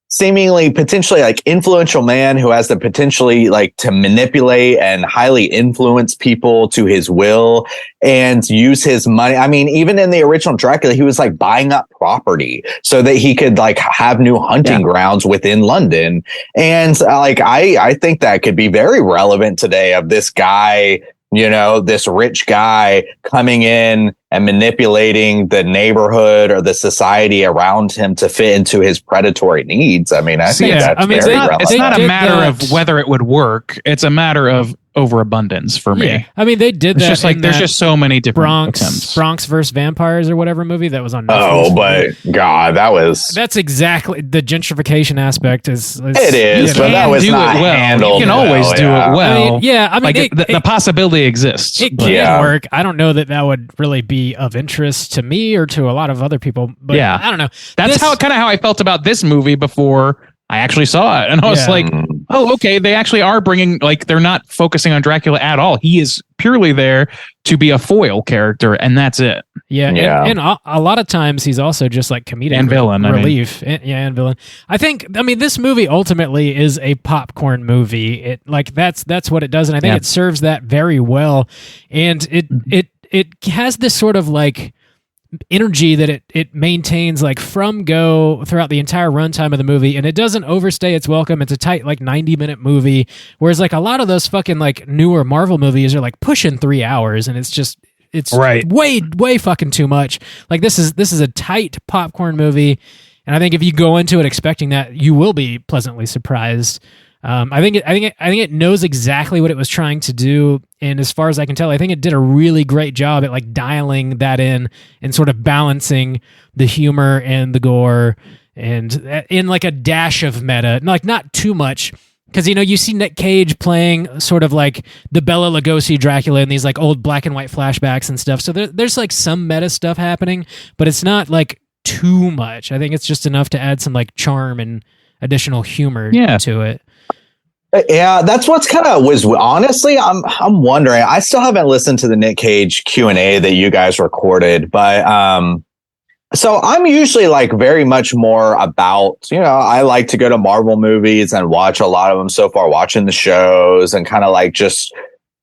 seemingly potentially like influential man who has the potentially like to manipulate and highly influence people to his will and use his money. I mean, even in the original Dracula, he was like buying up property so that he could like have new hunting grounds within London. And I think that could be very relevant today, of this guy, this rich guy coming in and manipulating the neighborhood or the society around him to fit into his predatory needs. I mean, I think that's very relevant. It's not a matter of whether it would work. It's a matter of overabundance for me. Yeah. I mean, they did that. It's just like there's just so many different attempts. Bronx versus Vampires or whatever movie that was on Netflix. Oh, but God, that's exactly the gentrification aspect is it is, but that was not handled. You can always do it well. I mean, the possibility exists. It can work. I don't know that would really be of interest to me or to a lot of other people, but I don't know. That's how I felt about this movie before I actually saw it, and I was like, oh, okay, they actually are bringing, like, they're not focusing on Dracula at all. He is purely there to be a foil character, and that's it. Yeah. And a lot of times he's also just like comedic and villain relief. And villain. I mean, this movie ultimately is a popcorn movie. It like that's what it does, and I think it serves that very well. And it has this sort of like energy that it maintains like from go throughout the entire runtime of the movie, and it doesn't overstay its welcome. It's a tight like 90-minute movie, whereas like a lot of those fucking like newer Marvel movies are like pushing 3 hours, and it's right. way fucking too much. Like this is a tight popcorn movie, and I think if you go into it expecting that, you will be pleasantly surprised. I think it knows exactly what it was trying to do, and as far as I can tell, I think it did a really great job at like dialing that in and sort of balancing the humor and the gore, and in like a dash of meta, like not too much, because you see Nick Cage playing sort of like the Bela Lugosi Dracula in these like old black and white flashbacks and stuff. So there's like some meta stuff happening, but it's not like too much. I think it's just enough to add some like charm and additional humor to it. Yeah, that's what's kind of was honestly, I'm wondering. I still haven't listened to the Nick Cage Q&A that you guys recorded, but so I'm usually like very much more about, I like to go to Marvel movies and watch a lot of them so far, watching the shows and kind of like just,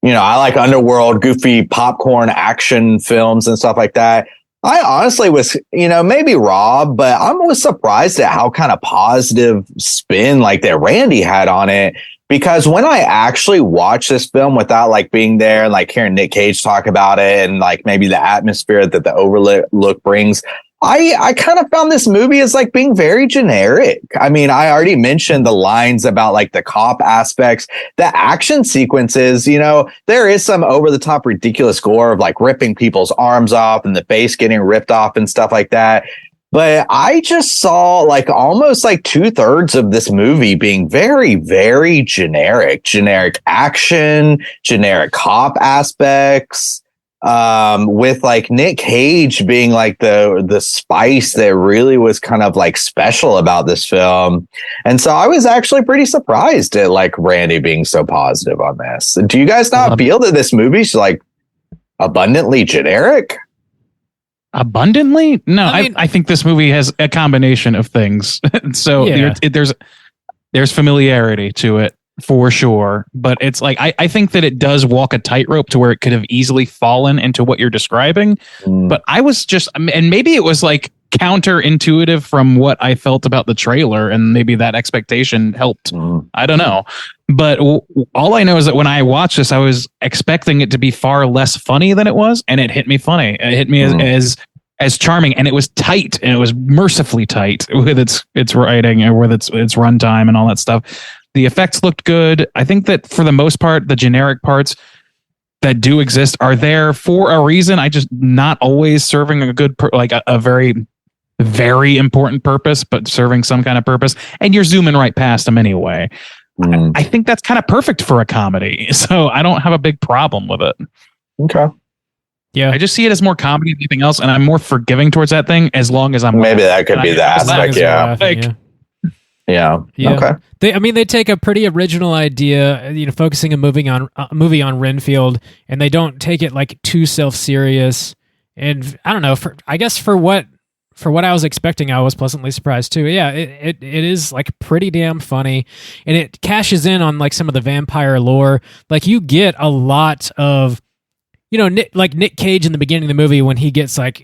I like underworld, goofy popcorn action films and stuff like that. I honestly was, maybe Rob, but I was surprised at how kind of positive spin like that Randy had on it. Because when I actually watched this film without like being there and like hearing Nick Cage talk about it and like maybe the atmosphere that the overlook brings, I kind of found this movie as like being very generic. I mean, I already mentioned the lines about like the cop aspects, the action sequences, there is some over the top ridiculous gore of like ripping people's arms off and the face getting ripped off and stuff like that. But I just saw like almost like 2/3 of this movie being very, very generic action, generic cop aspects, with like Nick Cage being like the spice that really was kind of like special about this film. And so I was actually pretty surprised at like Randy being so positive on this. Do you guys not feel that this movie's like abundantly generic? Abundantly? No, I think this movie has a combination of things. So there's familiarity to it for sure, but it's like I think that it does walk a tightrope to where it could have easily fallen into what you're describing. But I was just, and maybe it was like counterintuitive from what I felt about the trailer, and maybe that expectation helped. I don't know. But all I know is that when I watched this, I was expecting it to be far less funny than it was, and it hit me funny. It hit me as charming, and it was tight, and it was mercifully tight with its writing and with its runtime and all that stuff. The effects looked good. I think that for the most part, the generic parts that do exist are there for a reason. I just not always serving a good a very, very important purpose, but serving some kind of purpose, and you're zooming right past them anyway. I think that's kind of perfect for a comedy, so I don't have a big problem with it. Okay. Yeah, I just see it as more comedy than anything else, and I'm more forgiving towards that thing as long as I'm maybe that could be the aspect. Yeah. Okay. They take a pretty original idea, focusing a movie on Renfield, and they don't take it like too self-serious. And I don't know, for what I was expecting, I was pleasantly surprised too. Yeah, it is like pretty damn funny, and it cashes in on like some of the vampire lore. Like you get a lot of, Nick Cage in the beginning of the movie when he gets like,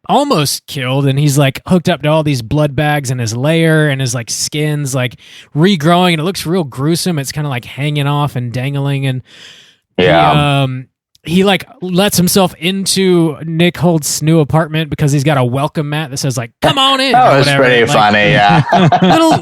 almost killed, and he's like hooked up to all these blood bags in his lair, and his like skin's like regrowing, and it looks real gruesome. It's kind of like hanging off and dangling, and he like lets himself into Nick Hoult's new apartment because he's got a welcome mat that says like "Come on in." That was pretty funny. Yeah,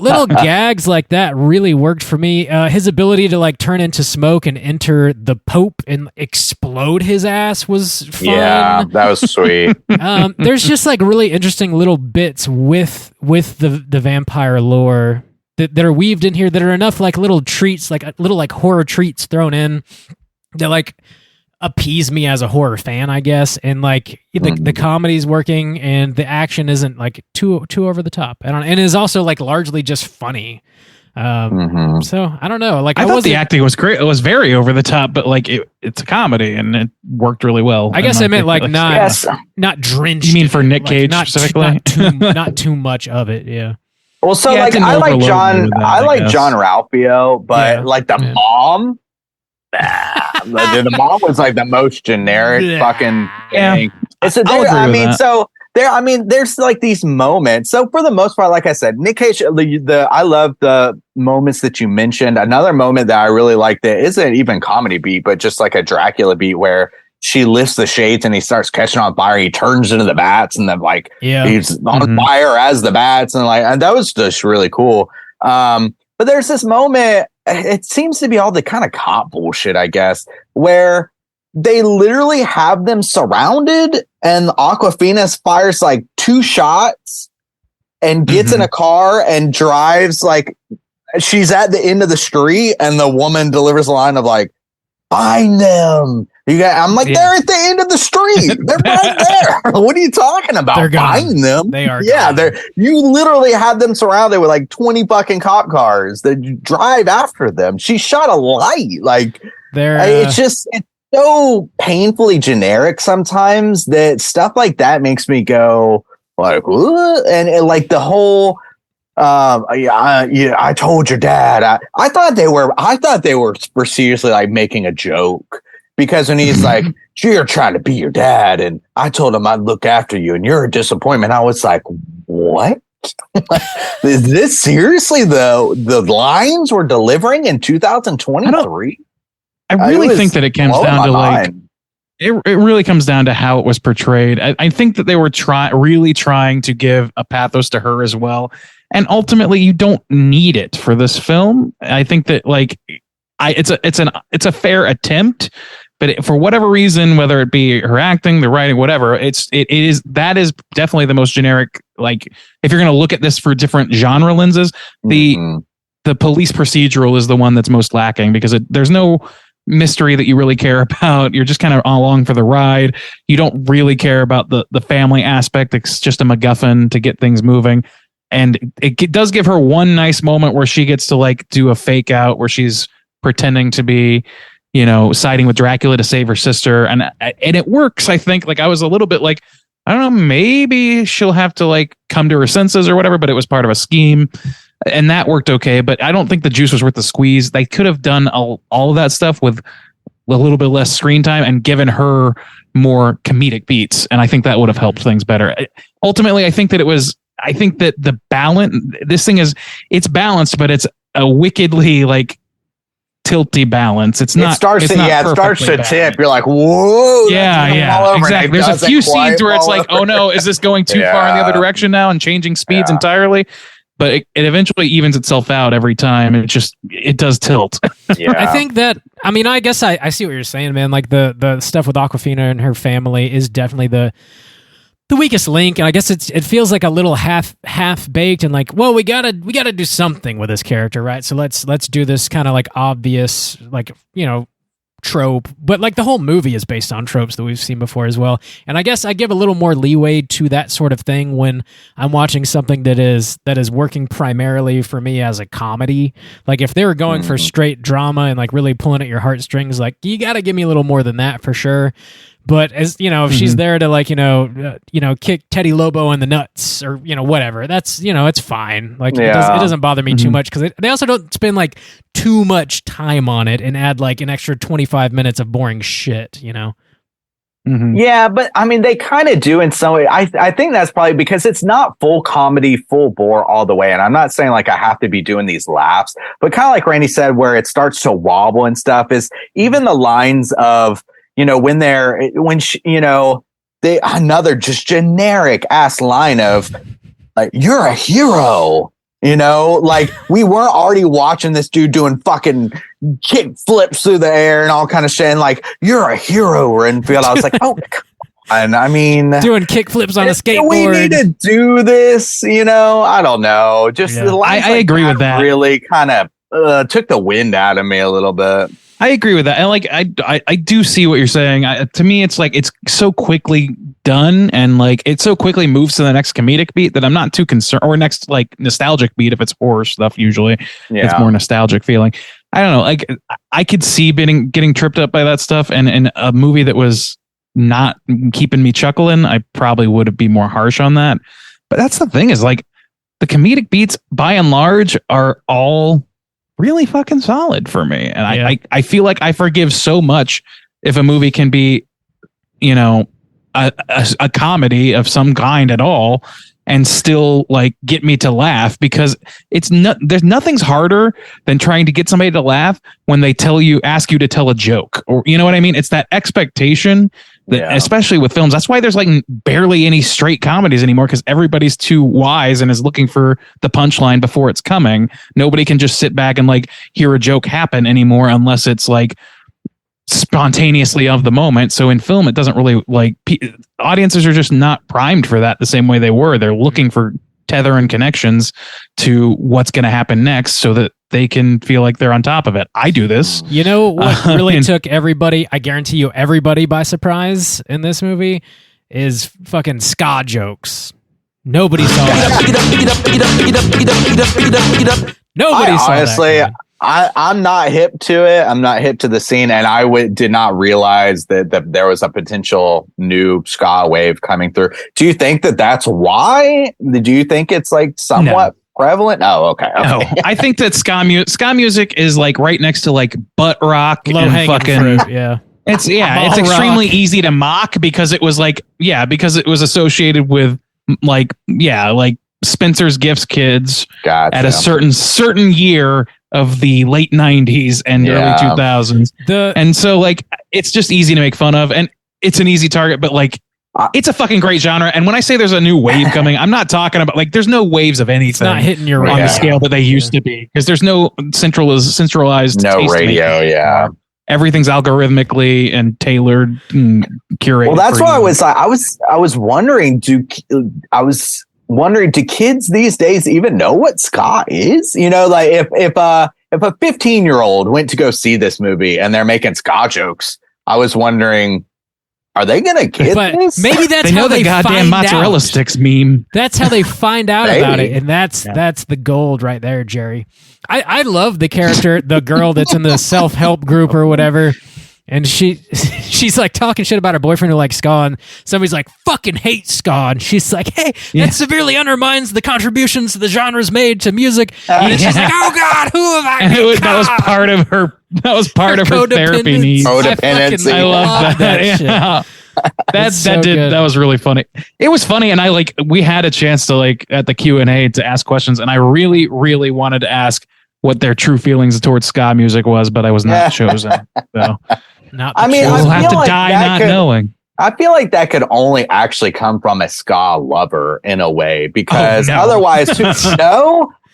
little gags like that really worked for me. His ability to like turn into smoke and enter the Pope and explode his ass was fun. Yeah, that was sweet. There's just like really interesting little bits with the vampire lore that are weaved in here that are enough like little treats, like little like horror treats thrown in that like appease me as a horror fan, I guess. And like the comedy's working, and the action isn't like too over the top. And is also like largely just funny. So I don't know. Like I thought the acting was great. It was very over the top, but like it's a comedy and it worked really well. I guess I meant like not drenched. You mean for Nick like, Cage specifically? Not too much of it. Yeah. Well, so like I like John Ralphio, but like the mom, the mom was like the most generic fucking thing. There's like these moments. So for the most part, like I said, Nick Cage, I love the moments that you mentioned. Another moment that I really liked that isn't even comedy beat, but just like a Dracula beat where she lifts the shades and he starts catching on fire. He turns into the bats and then like he's on fire as the bats and that was just really cool. But there's this moment. It seems to be all the kind of cop bullshit, I guess, where they literally have them surrounded and Awkwafina fires like 2 shots and gets in a car and drives like she's at the end of the street and the woman delivers a line of like, find them. I'm like, they're at the end of the street. They're right there. What are you talking about? They're gone. Find them. They are. Yeah, gone. You literally had them surrounded with like 20 fucking cop cars that drive after them. She shot a light. Like it's so painfully generic sometimes that stuff like that makes me go like, what? And like the whole I told your dad. I thought they were seriously like making a joke because when he's like, you're trying to be your dad, and I told him I'd look after you, and you're a disappointment. I was like, what? Is this seriously the lines we're delivering in 2023? I really think that it comes down to like it really comes down to how it was portrayed. I think that they were really trying to give a pathos to her as well. And ultimately you don't need it for this film. I think that like it's a fair attempt, but for whatever reason, whether it be her acting, the writing, whatever, that is definitely the most generic. Like if you're going to look at this for different genre lenses, the police procedural is the one that's most lacking because there's no mystery that you really care about. You're just kind of along for the ride. You don't really care about the family aspect. It's just a MacGuffin to get things moving. And it does give her one nice moment where she gets to like do a fake out where she's pretending to be, siding with Dracula to save her sister. And it works. I think like I was a little bit like, I don't know, maybe she'll have to like come to her senses or whatever, but it was part of a scheme. And that worked okay, but I don't think the juice was worth the squeeze. They could have done all of that stuff with a little bit less screen time and given her more comedic beats. And I think that would have helped things better. Ultimately, I think that the balance, this thing it's balanced, but it's a wickedly like tilty balance. It starts to tip. You're like, whoa. Yeah, exactly. There's a few scenes where it's like, oh no, is this going too far in the other direction now and changing speeds entirely? But it eventually evens itself out every time. It does tilt. Yeah. I think that, I guess I see what you're saying, man. Like the stuff with Awkwafina and her family is definitely the weakest link. And I guess it feels like a little half baked and like, well, we gotta do something with this character, right? So let's do this kind of like obvious, like, trope, but like the whole movie is based on tropes that we've seen before as well. And I guess I give a little more leeway to that sort of thing when I'm watching something that is working primarily for me as a comedy. Like if they were going for straight drama and like really pulling at your heartstrings, like you got to give me a little more than that for sure. But as if she's there to like kick Teddy Lobo in the nuts or whatever, that's it's fine. Like it doesn't bother me too much because they also don't spend like too much time on it and add like an extra 25 minutes of boring shit. Yeah, but they kind of do in some way. I think that's probably because it's not full comedy, full bore all the way. And I'm not saying like I have to be doing these laughs, but kind of like Randy said, where it starts to wobble and stuff is even the lines of. Another just generic ass line of like, you're a hero, like we weren't already watching this dude doing fucking kick flips through the air and all kind of shit. And like, you're a hero, Renfield. I was like, oh, and doing kick flips on a skateboard. We need to do this, I don't know. Just the lines I agree with that. Really kind of took the wind out of me a little bit. I agree with that. And like, I do see what you're saying. To me, it's like, it's so quickly done, and like it so quickly moves to the next comedic beat that I'm not too concerned, or next like nostalgic beat if it's horror stuff. Usually, it's more nostalgic feeling. I don't know. Like I could see getting tripped up by that stuff, and in a movie that was not keeping me chuckling, I probably would be more harsh on that. But that's the thing, is like the comedic beats by and large are all really fucking solid for me. And I feel like I forgive so much if a movie can be, you know, a comedy of some kind at all and still like get me to laugh, because there's nothing's harder than trying to get somebody to laugh when they ask you to tell a joke, or you know what I mean? It's that expectation that, especially with films, that's why there's like barely any straight comedies anymore, because everybody's too wise and is looking for the punchline before it's coming. Nobody can just sit back and like hear a joke happen anymore unless it's like spontaneously of the moment. So in film, it doesn't really like audiences are just not primed for that the same way they were. They're looking for tether and connections to what's going to happen next so that they can feel like they're on top of it. I do this. You know what really took everybody, I guarantee you everybody, by surprise in this movie is fucking ska jokes. Nobody saw that. Nobody saw that. I'm not hip to it. I'm not hip to the scene, and I did not realize that there was a potential new ska wave coming through. Do you think that that's why? Do you think it's like somewhat prevalent? Oh, okay. No, I think that ska music is like right next to like butt rock and fucking fruit, yeah. It's extremely easy to mock because it was associated with like Spencer's Gifts Kids at a certain year of the late 90s and early 2000s. And so like it's just easy to make fun of, and it's an easy target, but like it's a fucking great genre. And when I say there's a new wave coming, I'm not talking about like there's no waves of anything. It's not hitting your on the scale that they used to be, because there's no centralized radio. Everything's algorithmically and tailored and curated. Well, that's why I was wondering, do kids these days even know what ska is? You know, like if a 15-year-old went to go see this movie and they're making ska jokes, I was wondering, are they gonna get this? Maybe that's they how know they the goddamn find mozzarella out. sticks meme. That's how they find out about it, and that's the gold right there, Jerry. I love the character, the girl that's in the self-help group or whatever. And she's like talking shit about her boyfriend who likes ska, and somebody's like, fucking hate ska. And she's like, hey, that severely undermines the contributions the genre's made to music. And she's like, oh God, who have I become? That was part of her therapy needs. Codependency. I love that. Shit. That was really funny. It was funny, and we had a chance to like at the Q&A to ask questions, and I really, really wanted to ask what their true feelings towards ska music was, but I was not chosen. So we'll have to die not knowing. I feel like that could only actually come from a ska lover in a way, because otherwise,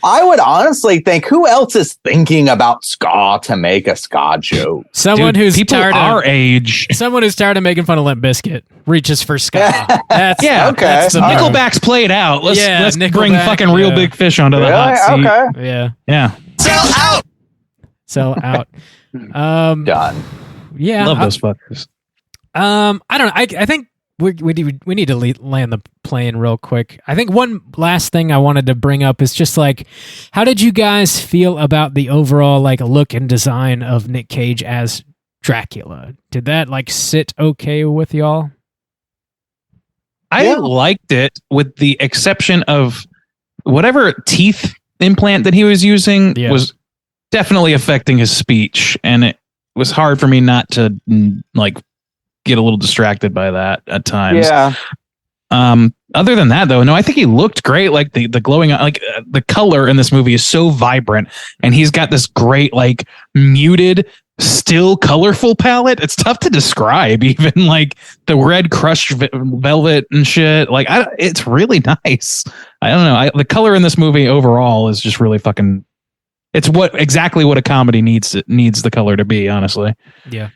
I would honestly think, who else is thinking about ska to make a ska joke? Someone who's tired our age. Someone who's tired of making fun of Limp Bizkit reaches for ska. That's okay. Nickelback's played out. Let's bring fucking Real Big Fish onto the hot seat. Okay. Yeah. Sell out. Done. Yeah. Love those fuckers. I don't know. I think we need to land the plane real quick. I think one last thing I wanted to bring up is just like, how did you guys feel about the overall like look and design of Nick Cage as Dracula? Did that like sit okay with y'all? I liked it, with the exception of whatever teeth implant that he was using was definitely affecting his speech, and it was hard for me not to like get a little distracted by that at times. Yeah. Other than that, though, no, I think he looked great. Like the glowing, like the color in this movie is so vibrant, and he's got this great, like muted, still colorful palette. It's tough to describe, even like the red crushed velvet and shit. Like, it's really nice. I don't know. The color in this movie overall is just really fucking. It's exactly what a comedy needs. It needs the color to be, honestly. Yeah.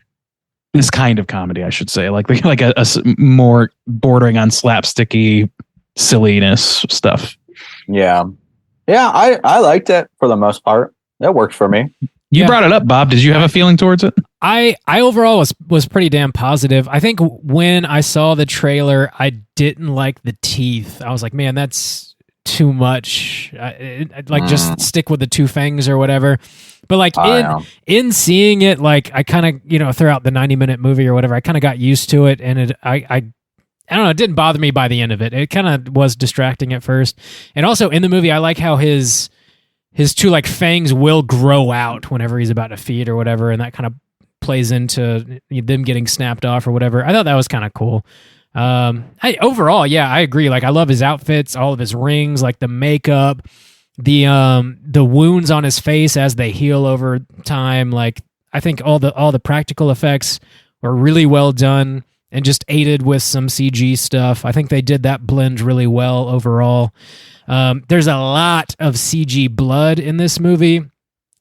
This kind of comedy, I should say, like a more bordering on slapsticky silliness stuff. Yeah. I liked it for the most part. It worked for me. You brought it up, Bob. Did you have a feeling towards it? I overall was pretty damn positive. I think when I saw the trailer, I didn't like the teeth. I was like, man, that's too much. Just stick with the two fangs or whatever. But like in seeing it, like I kind of, throughout the 90-minute movie or whatever, I kind of got used to it, and I don't know, it didn't bother me by the end of it. It kind of was distracting at first. And also in the movie, I like how his two like fangs will grow out whenever he's about to feed or whatever, and that kind of plays into them getting snapped off or whatever. I thought that was kind of cool. Overall, I agree. Like I love his outfits, all of his rings, like the makeup, the wounds on his face as they heal over time. Like I think all the practical effects were really well done and just aided with some CG stuff. I think they did that blend really well overall. There's a lot of CG blood in this movie,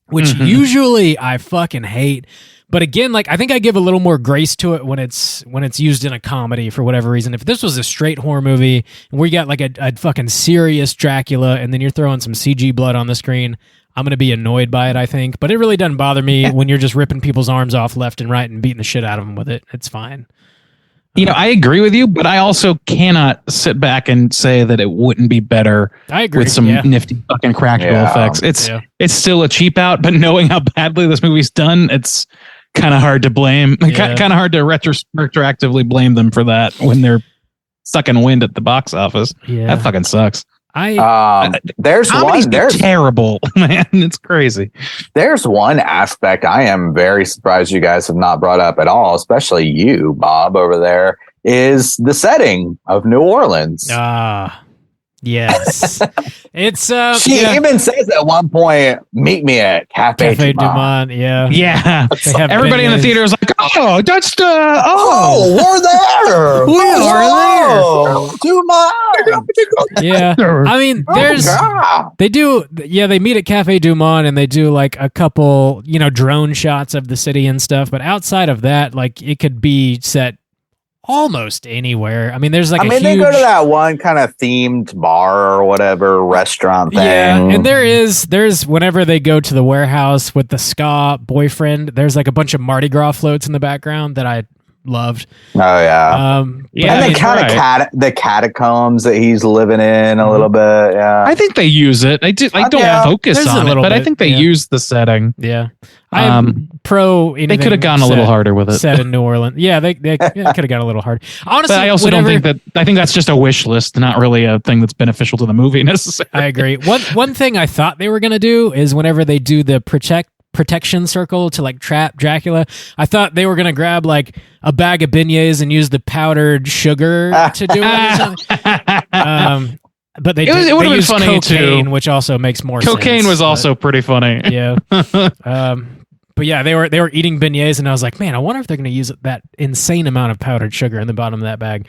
which usually I fucking hate. But again, like I think I give a little more grace to it when it's used in a comedy for whatever reason. If this was a straight horror movie and we got like a fucking serious Dracula and then you're throwing some CG blood on the screen, I'm going to be annoyed by it, I think. But it really doesn't bother me when you're just ripping people's arms off left and right and beating the shit out of them with it. It's fine. I agree with you, but I also cannot sit back and say that it wouldn't be better with some nifty fucking practical effects. It's still a cheap out, but knowing how badly this movie's done, it's kind of hard to blame. Kind of hard to retroactively blame them for that when they're sucking wind at the box office. Yeah. That fucking sucks. There's terrible, man. It's crazy. There's one aspect I am very surprised you guys have not brought up at all, especially you, Bob, over there, is the setting of New Orleans. Yes. It's she even says at one point, meet me at Cafe Du Monde. Yeah. Everybody in the theater is like, oh, that's the we're there. We are there. Du Monde. Yeah. I mean, they meet at Cafe Du Monde and they do like a couple, drone shots of the city and stuff, but outside of that, like it could be set almost anywhere. I mean, there's like they go to that one kind of themed bar or whatever restaurant thing. Yeah, and there's whenever they go to the warehouse with the ska boyfriend, there's like a bunch of Mardi Gras floats in the background that I loved. Oh yeah. And the catacombs that he's living in a little bit. Yeah. I think they use it. I don't focus on it, but I think they use the setting. Yeah. I'm pro. They could have gone a little harder with it. Set in New Orleans. Yeah, they could have gone a little hard. Honestly, but I also don't think that. I think that's just a wish list, not really a thing that's beneficial to the movie necessarily. I agree. One thing I thought they were going to do is whenever they do the protection circle to like trap Dracula, I thought they were going to grab like a bag of beignets and use the powdered sugar to do it. But they would have been funny cocaine, too, which also makes more sense. Cocaine was also pretty funny. Yeah. But yeah, they were eating beignets, and I was like, man, I wonder if they're going to use that insane amount of powdered sugar in the bottom of that bag.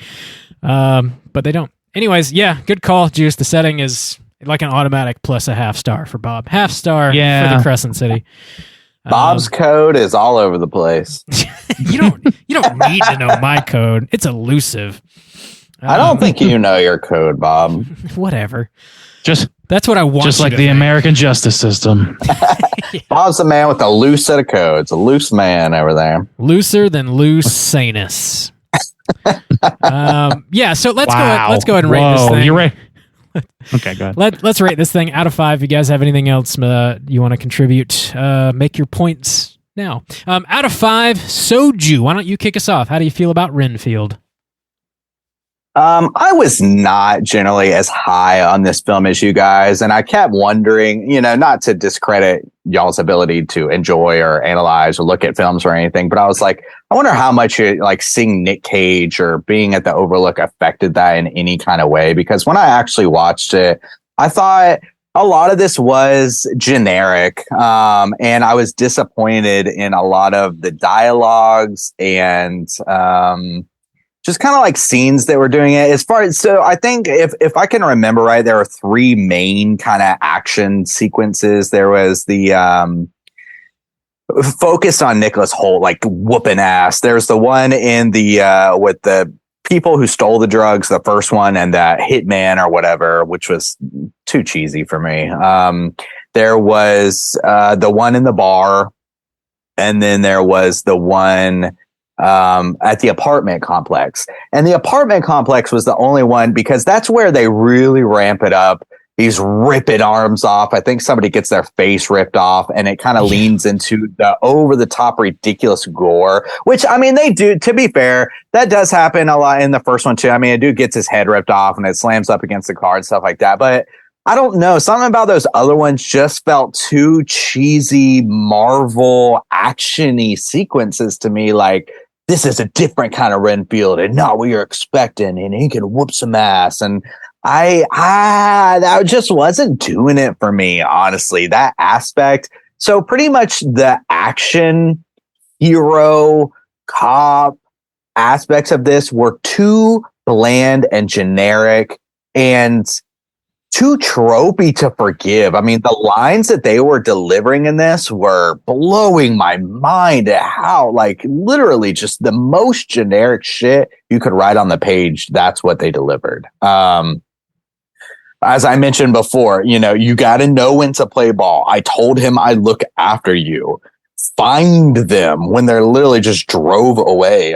But they don't. Anyways, yeah, good call, Juice. The setting is like an automatic plus a half star for Bob. Half star for the Crescent City. Bob's code is all over the place. You don't need to know my code. It's elusive. I don't think you know your code, Bob. Whatever. That's what I want. Just like the American justice system. Bob's the man with a loose set of codes. A loose man over there. Looser than loose sanus. So let's go ahead and rate this thing. You're right. Okay, go ahead. Let's rate this thing out of 5. If you guys have anything else you want to contribute, make your points now. Out of 5, Soju, why don't you kick us off? How do you feel about Renfield? I was not generally as high on this film as you guys, and I kept wondering, not to discredit y'all's ability to enjoy or analyze or look at films or anything, but I was like, I wonder how much like seeing Nick Cage or being at the Overlook affected that in any kind of way, because when I actually watched it, I thought a lot of this was generic, and I was disappointed in a lot of the dialogues and just kind of like scenes that were doing it. So I think if I can remember right, there were 3 main kind of action sequences. There was the focused on Nicholas Hoult, like whooping ass. There's the one in the with the people who stole the drugs, the first one, and that hitman or whatever, which was too cheesy for me. There was the one in the bar, and then there was the one at the apartment complex. And the apartment complex was the only one because that's where they really ramp it up. He's ripping arms off. I think somebody gets their face ripped off, and it kind of leans into the over the top ridiculous gore, which, I mean, they do, to be fair, that does happen a lot in the first one too. I mean, a dude gets his head ripped off and it slams up against the car and stuff like that. But I don't know. Something about those other ones just felt too cheesy, Marvel action-y sequences to me. Like, this is a different kind of Renfield and not what you're expecting, and he can whoop some ass. And that just wasn't doing it for me, honestly, that aspect. So pretty much the action hero cop aspects of this were too bland and generic and too tropey to forgive. I mean, the lines that they were delivering in this were blowing my mind at how, like, literally just the most generic shit you could write on the page. That's what they delivered. As I mentioned before, you know, you got to know when to play ball. I told him I look after you. Find them when they're literally just drove away.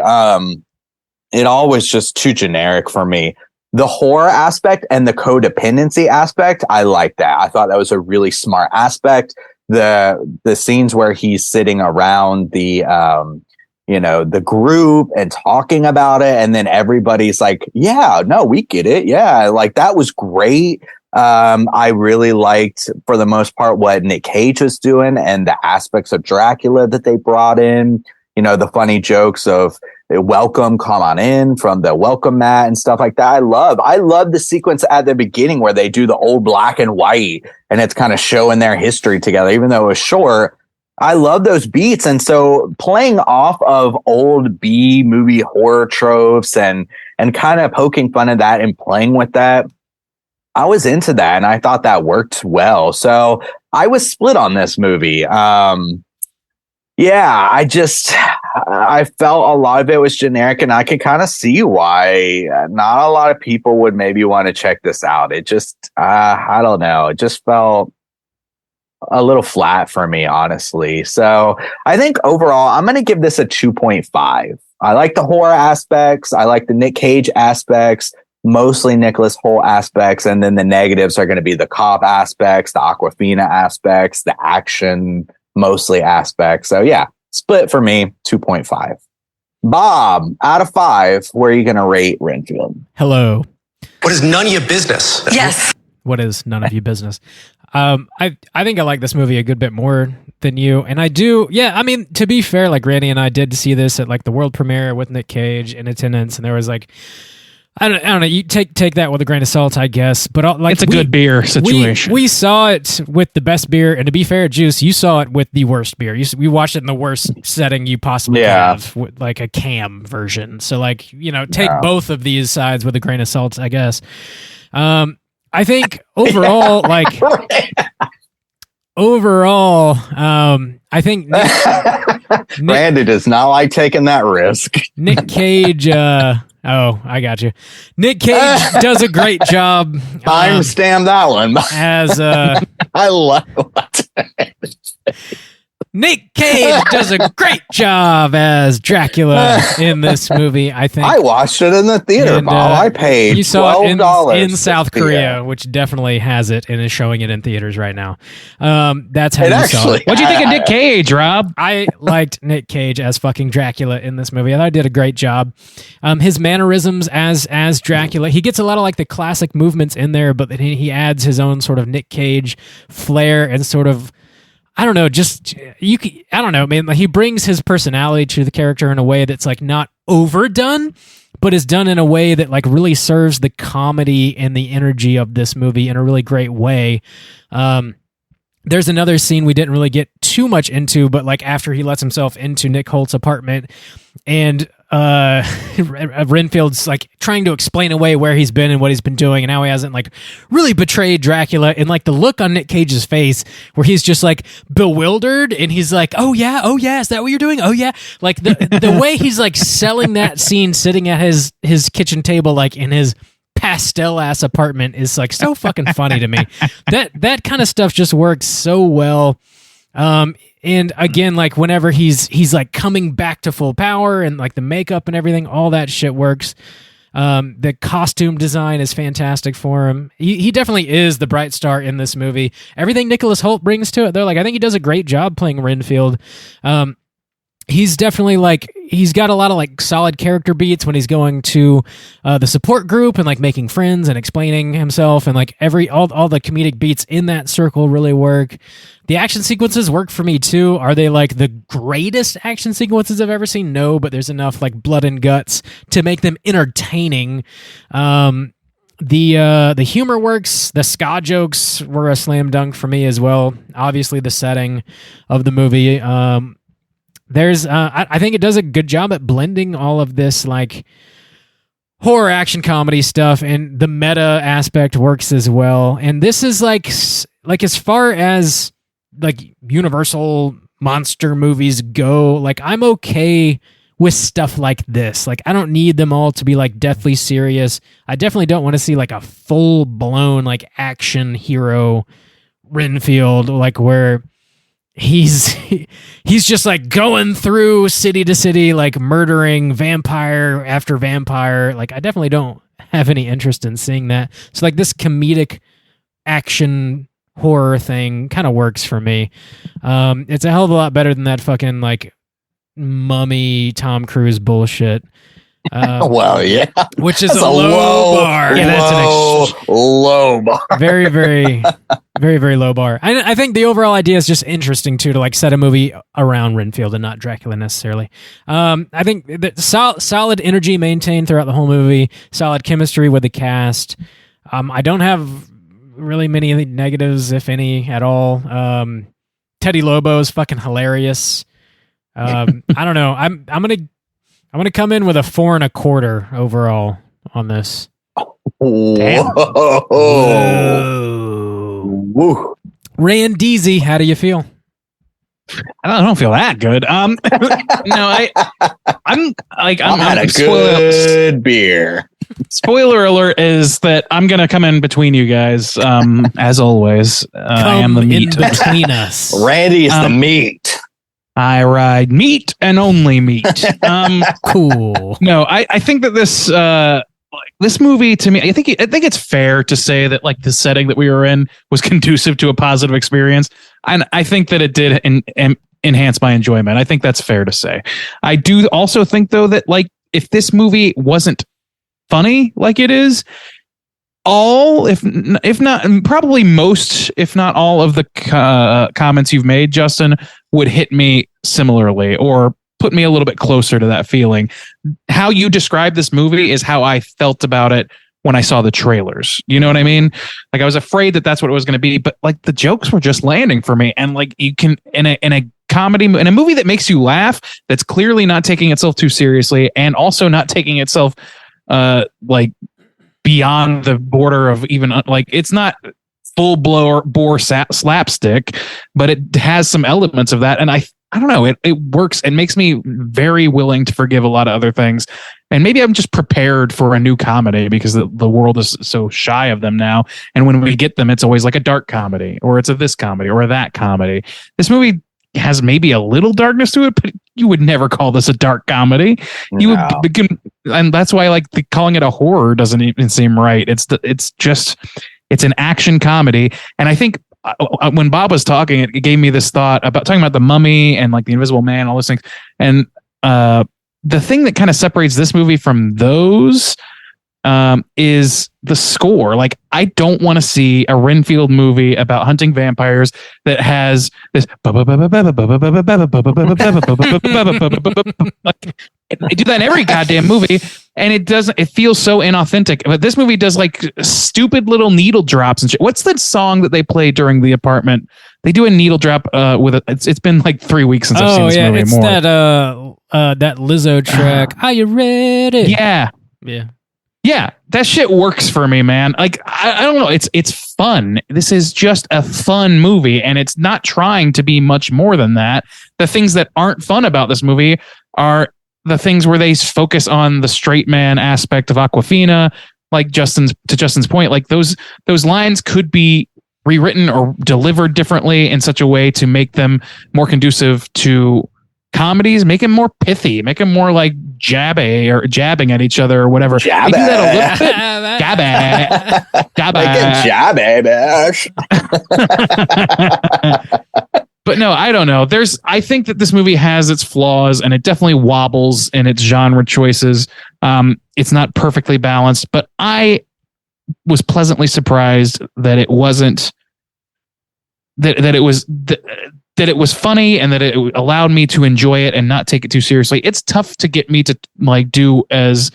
It all was just too generic for me. The horror aspect and the codependency aspect, I like that. I thought that was a really smart aspect. The scenes where he's sitting around the the group and talking about it, and then everybody's like, yeah, no, we get it. Yeah, like that was great. I really liked, for the most part, what Nick Cage was doing and the aspects of Dracula that they brought in. You know, the funny jokes of welcome, come on in from the welcome mat and stuff like that. I love the sequence at the beginning where they do the old black and white and it's kind of showing their history together, even though it was short. I love those beats. And so playing off of old B movie horror tropes and kind of poking fun at that and playing with that, I was into that and I thought that worked well. So I was split on this movie. I felt a lot of it was generic, and I could kind of see why not a lot of people would maybe want to check this out. It just, I don't know. It just felt a little flat for me, honestly. So I think overall, I'm going to give this a 2.5. I like the horror aspects. I like the Nick Cage aspects, mostly Nicholas Hoult aspects. And then the negatives are going to be the cop aspects, the Aquafina aspects, the action mostly aspects. So yeah, split for me, 2.5. Bob, out of 5, where are you going to rate Renfield? Hello. What is none of your business? Yes. What is none of your business? I think I like this movie a good bit more than you, and I do. Yeah, I mean, to be fair, like Randy and I did see this at like the world premiere with Nick Cage in attendance, and there was like, I don't know. You take that with a grain of salt, I guess. But like, it's a good beer situation. We saw it with the best beer, and to be fair, Juice, you saw it with the worst beer. We watched it in the worst setting you possibly could have, with like a cam version. So like, take both of these sides with a grain of salt, I guess. I think overall, I think Randy does not like taking that risk. Nick Cage. I got you. Nick Cage does a great job. Timestamp that one. As I love it. Nick Cage does a great job as Dracula in this movie, I think. I watched it in the theater, Bob. I paid you saw $12 it in South Korea, which definitely has it and is showing it in theaters right now. That's how you saw it. What'd you think of Nick Cage, Rob? I liked Nick Cage as fucking Dracula in this movie. I thought he did a great job. His mannerisms as Dracula, he gets a lot of like the classic movements in there, but then he adds his own sort of Nick Cage flair and sort of, I don't know, I don't know, man. Like, he brings his personality to the character in a way that's like not overdone, but is done in a way that like really serves the comedy and the energy of this movie in a really great way. There's another scene we didn't really get too much into, but like after he lets himself into Nick Holt's apartment and Renfield's like trying to explain away where he's been and what he's been doing and how he hasn't like really betrayed Dracula, and like the look on Nick Cage's face where he's just like bewildered and he's like, oh yeah, is that what you're doing? Oh yeah. Like the way he's like selling that scene sitting at his kitchen table, like in his pastel ass apartment is like so fucking funny to me. That kind of stuff just works so well. And again, like whenever he's like coming back to full power and like the makeup and everything, all that shit works. The costume design is fantastic for him. He definitely is the bright star in this movie. Everything Nicolas Hoult brings to it, though, like I think he does a great job playing Renfield. He's definitely like he's got a lot of like solid character beats when he's going to the support group and like making friends and explaining himself, and like all the comedic beats in that circle really work. The action sequences work for me too. Are they like the greatest action sequences I've ever seen? No, but there's enough like blood and guts to make them entertaining. The humor works. The ska jokes were a slam dunk for me as well. Obviously, the setting of the movie. I think it does a good job at blending all of this like horror action comedy stuff, and the meta aspect works as well. And this is like as far as like Universal monster movies go, like I'm okay with stuff like this. Like I don't need them all to be like deathly serious. I definitely don't want to see like a full blown like action hero Renfield, like where he's just like going through city to city, like murdering vampire after vampire. Like I definitely don't have any interest in seeing that. So like this comedic action horror thing kind of works for me. It's a hell of a lot better than that fucking like mummy Tom Cruise bullshit. Well, yeah, which is a low bar. Yeah, that's an low bar. Very, very, very, very low bar. I think the overall idea is just interesting too, to like set a movie around Renfield and not Dracula necessarily. I think that solid energy maintained throughout the whole movie, solid chemistry with the cast. I don't have really many negatives, if any, at all. Teddy Lobo is fucking hilarious. I don't know. I'm gonna come in with a 4.25 overall on this. Damn. Whoa. Randeezy, how do you feel? I don't feel that good. No, I'm had a good beer. Spoiler alert is that I'm gonna come in between you guys. As always, I am the meat between us. Randy is the meat. I ride meat and only meat. Cool. No, I think that this movie to me, I think it's fair to say that like the setting that we were in was conducive to a positive experience, and I think that it did enhance my enjoyment. I think that's fair to say. I do also think though that like if this movie wasn't funny like it is, if not probably most, if not all of the comments you've made, Justin, would hit me similarly or put me a little bit closer to that feeling. How you describe this movie is how I felt about it when I saw the trailers. You know what I mean? Like I was afraid that that's what it was going to be, but like the jokes were just landing for me. And like you can in a comedy, in a movie that makes you laugh, that's clearly not taking itself too seriously and also not taking itself like beyond the border of even like it's not full bore slapstick, but it has some elements of that. And I don't know, it works and makes me very willing to forgive a lot of other things. And maybe I'm just prepared for a new comedy because the world is so shy of them now. And when we get them, it's always like a dark comedy or it's a this comedy or a that comedy. This movie has maybe a little darkness to it, but you would never call this a dark comedy. You would begin, and that's why like calling it a horror doesn't even seem right. It's an action comedy. And I think when Bob was talking, it gave me this thought about talking about the mummy and like the Invisible Man, all those things. And the thing that kind of separates this movie from those is the score. Like, I don't want to see a Renfield movie about hunting vampires that has this. They do that in every goddamn movie, and it feels so inauthentic. But this movie does like stupid little needle drops and shit. What's that song that they play during the apartment? They do a needle drop with it. It's been like 3 weeks since I've seen this movie. It's that Lizzo track. Are you ready? Yeah, that shit works for me, man. Like, I don't know. It's fun. This is just a fun movie, and it's not trying to be much more than that. The things that aren't fun about this movie are the things where they focus on the straight man aspect of Awkwafina, like Justin's point, like those lines could be rewritten or delivered differently in such a way to make them more conducive to comedies, make them more pithy, make them more like jabbing at each other or whatever. They do that a little bit. But no, I don't know. I think that this movie has its flaws and it definitely wobbles in its genre choices. It's not perfectly balanced, but I was pleasantly surprised that it wasn't that it was funny and that it allowed me to enjoy it and not take it too seriously. It's tough to get me to like do as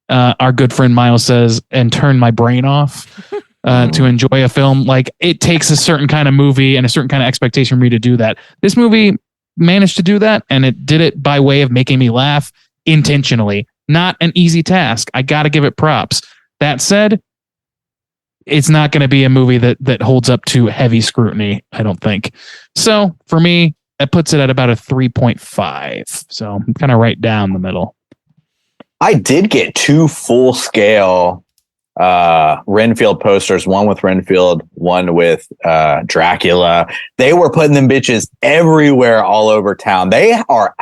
our good friend Miles says and turn my brain off to enjoy a film. Like it takes a certain kind of movie and a certain kind of expectation for me to do that. This movie managed to do that, and it did it by way of making me laugh intentionally. Not an easy task. I got to give it props. That said, it's not going to be a movie that holds up to heavy scrutiny, I don't think. So for me, that puts it at about a 3.5. So I'm kind of right down the middle. I did get 2 full-scale Renfield posters, one with Renfield, one with Dracula. They were putting them bitches everywhere all over town. They are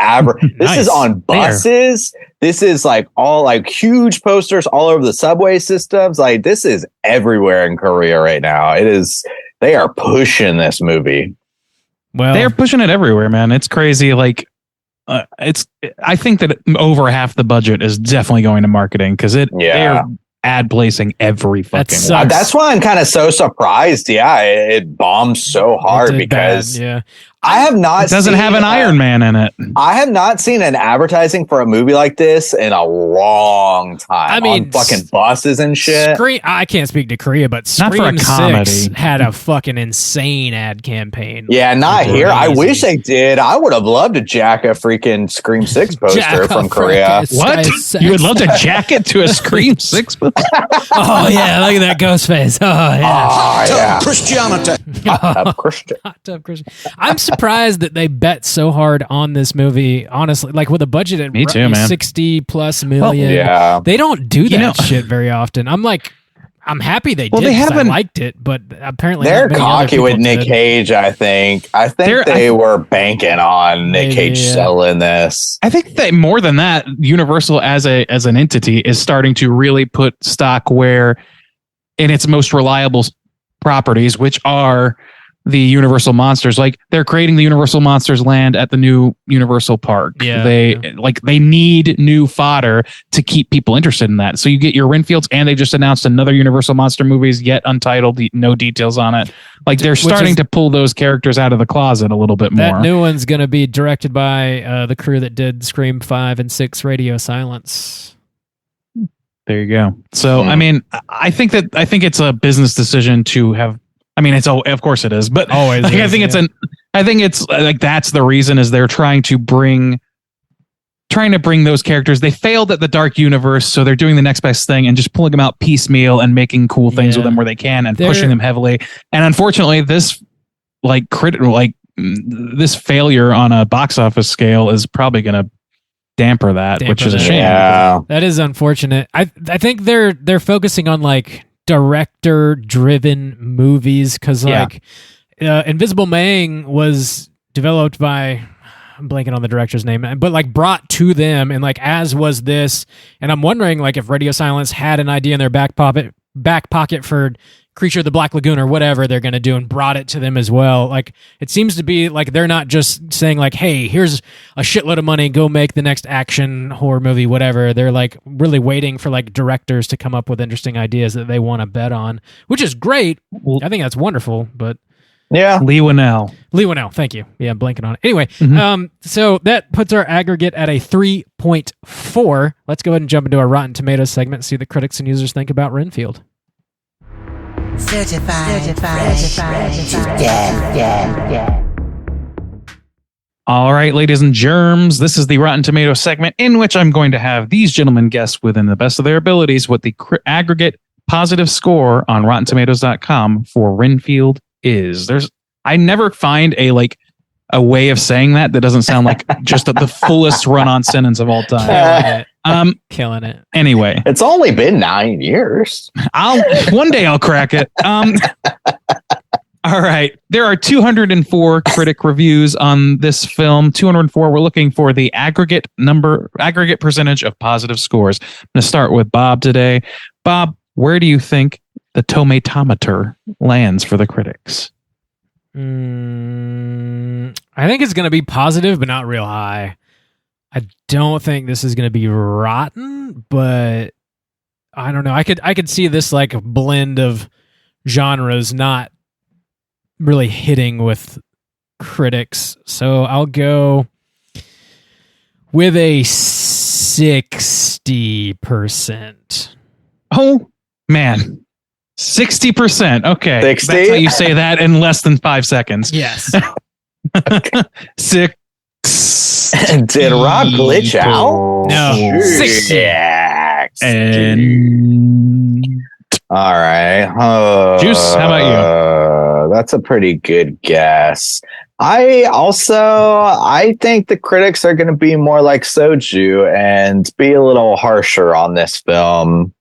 This is on buses. This is like all like huge posters all over the subway systems. Like this is everywhere in Korea right now. They are pushing this movie. Well, they're pushing it everywhere, man. It's crazy. Like I think that over half the budget is definitely going to marketing because they're ad placing every fucking one. That's why I'm kind of so surprised. Yeah, it bombed so hard because I have not. It doesn't have an Iron Man in it. I have not seen an advertising for a movie like this in a long time. I mean, on fucking buses and shit. I can't speak to Korea, but Scream 6 had a fucking insane ad campaign. Yeah, not here. I wish they did. I would have loved to jack a freaking Scream 6 poster from Korea. What? You would love to jack it to a Scream 6 poster? Oh yeah, look at that ghost face. Oh yeah. Yeah. Christianity. Hot tub Christian. I'm surprised that they bet so hard on this movie. Honestly, like with a budget at Me too, man. 60+ million. Yeah. They don't do that shit very often. I'm happy they did. I liked it, but apparently they're cocky with Nick Cage. I think they were banking on Nick Cage selling this. I think that more than that, Universal as an entity is starting to really put stock where in its most reliable properties, which are the Universal Monsters. Like they're creating the Universal Monsters land at the new Universal Park. Yeah, they need new fodder to keep people interested in that. So you get your Renfields, and they just announced another Universal Monster movies, yet untitled, no details on it. Like they're starting to pull those characters out of the closet a little bit more. That new one's going to be directed by the crew that did Scream 5 and 6 Radio Silence. There you go. So, I mean, I think it's a business decision to have. I mean, of course it is, but always. I think it's like that's the reason is they're trying to bring those characters. They failed at the Dark Universe, so they're doing the next best thing and just pulling them out piecemeal and making cool things with them where they can and pushing them heavily. And unfortunately, this this failure on a box office scale is probably going to damper that, which is a shame. Yeah. That is unfortunate. I think they're focusing on like director driven movies because Invisible Man was developed by, I'm blanking on the director's name, but like brought to them, and like as was this, and I'm wondering like if Radio Silence had an idea in their back pocket for Creature of the Black Lagoon or whatever they're going to do and brought it to them as well. Like it seems to be like they're not just saying like, hey, here's a shitload of money, go make the next action horror movie, whatever. They're like really waiting for like directors to come up with interesting ideas that they want to bet on, which is great. I think that's wonderful, but yeah. Lee Winnell, thank you. Yeah, I'm blanking on it. Anyway, so that puts our aggregate at a 3.4. Let's go ahead and jump into our Rotten Tomatoes segment and see what the critics and users think about Renfield. Certified. All right, ladies and germs, this is the Rotten Tomatoes segment in which I'm going to have these gentlemen guess within the best of their abilities what the aggregate positive score on RottenTomatoes.com for Renfield is. I never find a way of saying that doesn't sound like just the fullest run-on sentence of all time. Killing it. Anyway, It's only been 9 years. One day I'll crack it. All right. There are 204 critic reviews on this film. 204. We're looking for the aggregate percentage of positive scores. I'm going to start with Bob today. Bob, where do you think the tomatometer lands for the critics? I think it's going to be positive, but not real high. I don't think this is going to be rotten, but I don't know. I could see this like a blend of genres not really hitting with critics. So I'll go with a 60%. Oh, man. 60%. Okay. 60? That's how you say that in less than 5 seconds. Yes. 6. Did Rob glitch out? No. 60. And all right. Juice, how about you? That's a pretty good guess. I think the critics are going to be more like Soju and be a little harsher on this film.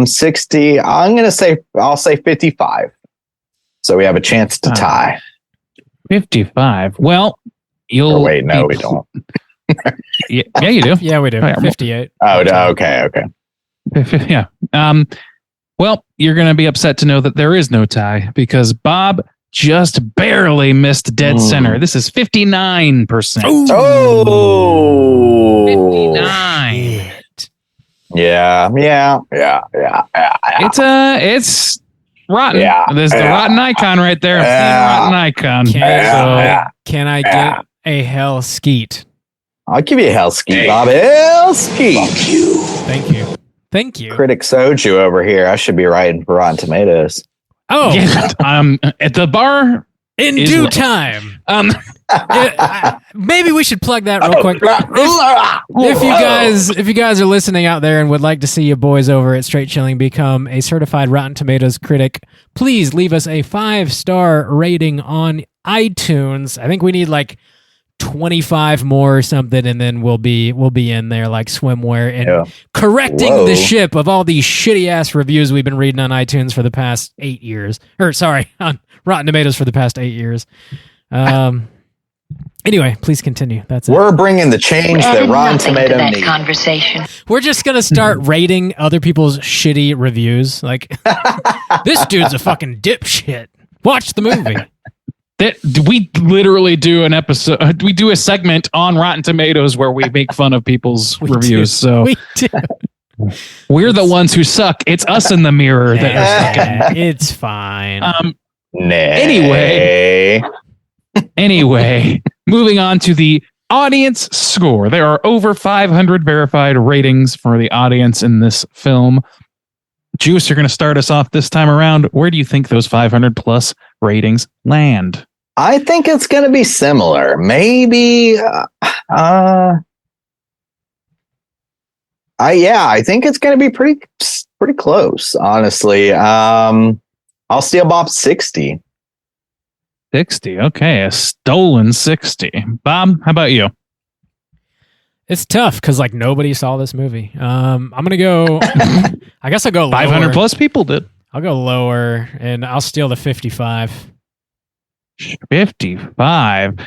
60. I'll say 55. So we have a chance to tie. 55. Well, you'll wait, no, we don't. yeah, you do. Yeah, we do. 58. Oh, okay. Yeah. Well, you're going to be upset to know that there is no tie because Bob just barely missed dead center. This is 59%. Oh, 59. Yeah. It's rotten. Yeah. There's the rotten icon right there. Rotten icon. Can I get a hell skeet? I'll give you a hell skeet, Bob. Hell skeet. Fuck you. Thank you. Critic Soju over here. I should be writing for Rotten Tomatoes. Oh, Yeah, at the bar in due time. Maybe we should plug that real quick. If you guys are listening out there and would like to see you boys over at Straight Chilling become a certified Rotten Tomatoes critic, please leave us a 5-star rating on iTunes. I think we need like 25 more or something, and then we'll be in there like swimwear and correcting the ship of all these shitty ass reviews we've been reading on iTunes for the past 8 years. On Rotten Tomatoes for the past 8 years. Anyway, please continue. That's it. We're bringing the change that Rotten Tomatoes needs. Conversation. We're just gonna start rating other people's shitty reviews. Like, this dude's a fucking dipshit. Watch the movie. We literally do an episode. We do a segment on Rotten Tomatoes where we make fun of people's reviews. So we do. We're the ones who suck. It's us in the mirror that are sucking. It's fine. Anyway, moving on to the audience score. There are over 500 verified ratings for the audience in this film. Juice, you're going to start us off this time around. Where do you think those 500 plus ratings land? I think it's going to be similar. Maybe. I think it's going to be pretty close. Honestly, I'll steal Bob 60. 60. Okay, a stolen 60. Bob, how about you? It's tough because like nobody saw this movie. I'm gonna go. I guess I'll go 500 lower. plus people did. I'll go lower, and I'll steal the 55. 55.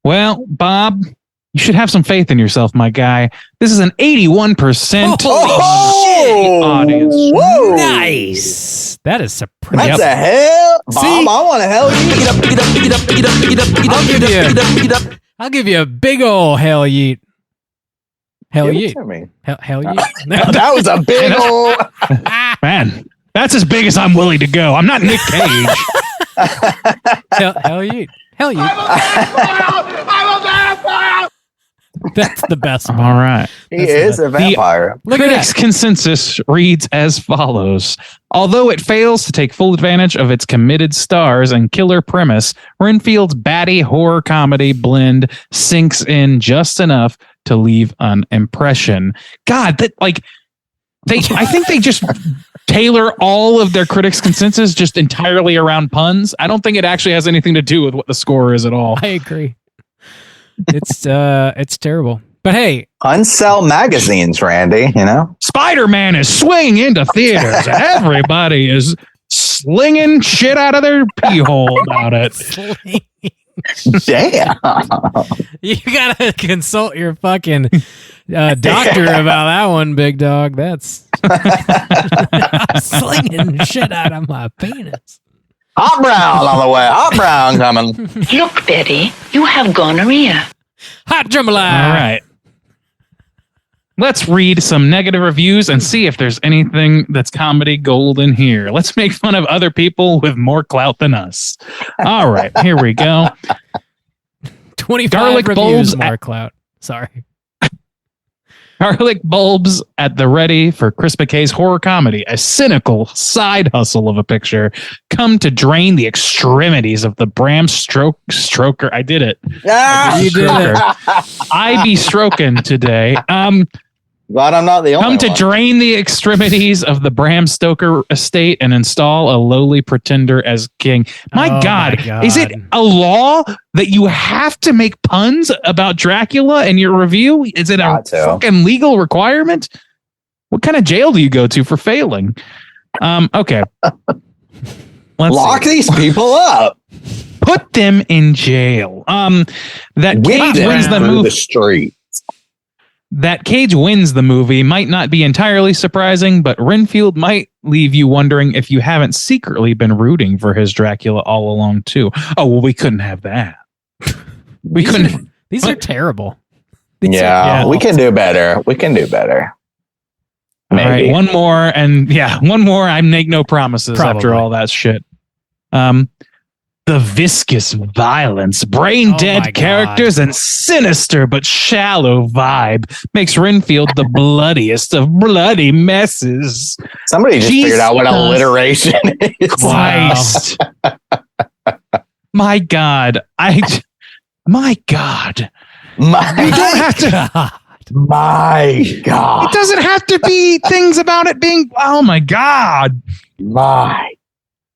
Well, Bob, you should have some faith in yourself, my guy. This is an 81% audience. Whoa. Nice. That is surprising. That's a hell. Bob, See? I want to hell you. I'll give you a big ol' hell yeet. Hell Give it yeet. to me. Hell yeet. That was a big old. Man, that's as big as I'm willing to go. I'm not Nick Cage. hell yeet. Hell yeet. That's the best one. All right. He is a vampire. The critics' consensus reads as follows. Although it fails to take full advantage of its committed stars and killer premise, Renfield's batty horror comedy blend sinks in just enough to leave an impression. God, I think they just tailor all of their critics' consensus just entirely around puns. I don't think it actually has anything to do with what the score is at all. I agree. It's terrible. But hey, unsell magazines, Randy. You know, Spider-Man is swinging into theaters. And everybody is slinging shit out of their pee hole about it. damn. You gotta consult your fucking doctor about that one, big dog. That's I'm slinging shit out of my penis. Hot brown on the way. Hot brown coming. Look, Betty, you have gonorrhea. Hot jambalaya. All right. Let's read some negative reviews and see if there's anything that's comedy gold in here. Let's make fun of other people with more clout than us. All right, here we go. 25 Garlic reviews bulbs more clout. Sorry. Garlic bulbs at the ready for Chris McKay's horror comedy, a cynical side hustle of a picture, come to drain the extremities of the Bram Stroker. I did it. You did it. I be stroking today. Glad I'm not the only Come to one. drain the extremities of the Bram Stoker estate and install a lowly pretender as king. My God, is it a law that you have to make puns about Dracula in your review? Is it a fucking legal requirement? What kind of jail do you go to for failing? Okay. Lock these people up. Put them in jail. That Cage wins the movie. The street. That Cage wins the movie might not be entirely surprising, but Renfield might leave you wondering if you haven't secretly been rooting for his Dracula all along too. Oh, well, we couldn't have that. We couldn't. These are terrible. Yeah, we can do better. We can do better. Maybe. All right, one more, and one more. I make no promises after all that shit. The viscous violence, brain-dead characters, and sinister but shallow vibe makes Renfield the bloodiest of bloody messes. Somebody just figured out what alliteration is. Christ. My God. My God. My you don't have to. My God. It doesn't have to be things about it being, oh my God. My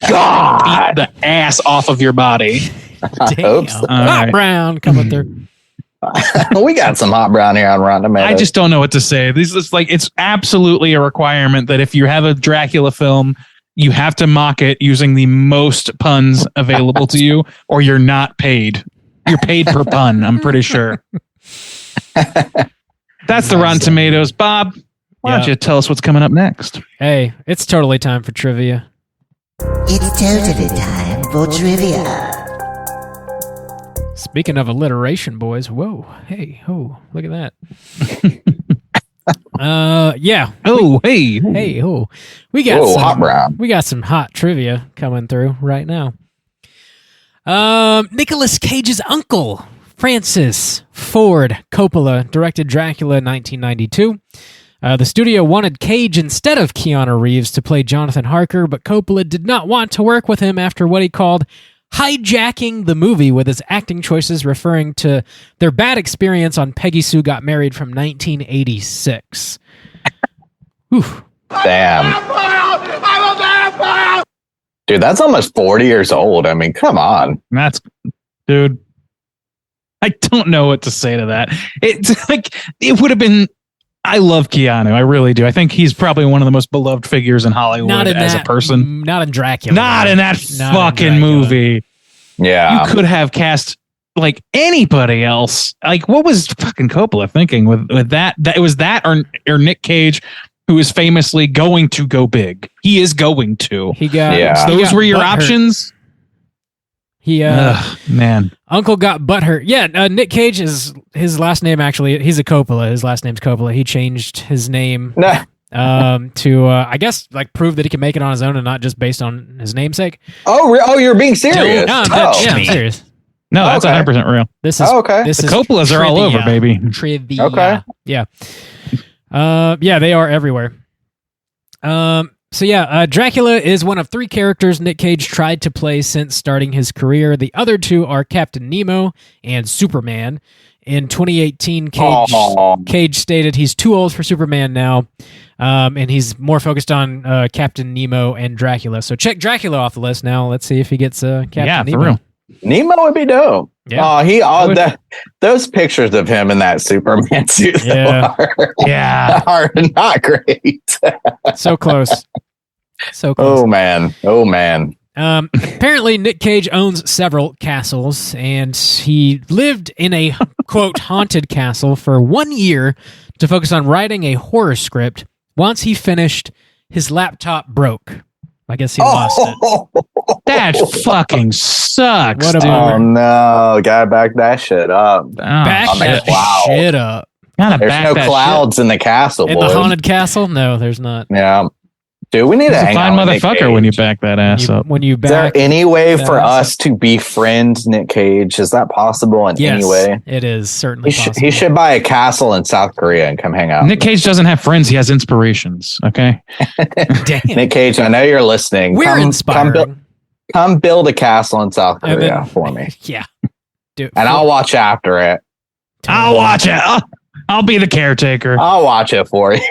God. Beat the ass off of your body. Oops. Hot brown coming through. We got some hot brown here on Rotten Tomatoes. I just don't know what to say. This is like, it's absolutely a requirement that if you have a Dracula film, you have to mock it using the most puns available to you, or you're not paid. You're paid per pun, I'm pretty sure. That's the Rotten Tomatoes. Bob, why don't you tell us what's coming up next? Hey, it's totally time for trivia. It's totally time for trivia. Speaking of alliteration, boys. Whoa. Hey, look at that. Yeah. Oh, hey. Hey, we got some hot brown. We got some hot trivia coming through right now. Nicolas Cage's uncle, Francis Ford Coppola, directed Dracula in 1992. The studio wanted Cage instead of Keanu Reeves to play Jonathan Harker, but Coppola did not want to work with him after what he called hijacking the movie with his acting choices, referring to their bad experience on Peggy Sue Got Married from 1986. Damn. Dude, that's almost 40 years old. I mean, come on. Dude, I don't know what to say to that. It's like, it would have been, I love Keanu. I really do. I think he's probably one of the most beloved figures in Hollywood as a person. Not in Dracula. Not in that fucking movie. Yeah. You could have cast like anybody else. Like, what was fucking Coppola thinking with that? That it was that or Nick Cage, who is famously going to go big. He is going to. He got. So those were your options. Man. Uncle got butthurt. Yeah, Nick Cage is his last name. Actually, he's a Coppola. His last name's Coppola. He changed his name to I guess like prove that he can make it on his own and not just based on his namesake. Oh, you're being serious? No, I'm serious. No, that's 100% real. This is okay. This the is Coppolas are all over, baby. Trivia. Okay. Yeah. Yeah, they are everywhere. So yeah, Dracula is one of three characters Nick Cage tried to play since starting his career. The other two are Captain Nemo and Superman. In 2018, Cage stated he's too old for Superman now, and he's more focused on Captain Nemo and Dracula. So check Dracula off the list now. Let's see if he gets Captain Nemo. For real. Nemo would be dope. Yeah. Those pictures of him in that Superman suit are not great. So close. Oh man. Apparently, Nick Cage owns several castles, and he lived in a, quote, haunted castle for 1 year to focus on writing a horror script. Once he finished, his laptop broke. I guess he lost it. That fucking sucks. What a dude. Oh no, gotta back that shit up. Back that shit up. There's no clouds in the castle. In the haunted castle? No, there's not. Yeah. Dude, we need to He's a hang fine out with Nick motherfucker Cage. when you back that ass up. When you Is there back any way for that ass us to befriend Nick Cage? Is that possible in any way? It is certainly possible. He should buy a castle in South Korea and come hang out. Nick Cage doesn't have friends. He has inspirations. Okay. Damn. Nick Cage, I know you're listening. We're inspiring. Come build a castle in South Korea for me. Yeah. Dude, And I'll watch after it. I'll watch it. I'll be the caretaker. I'll watch it for you.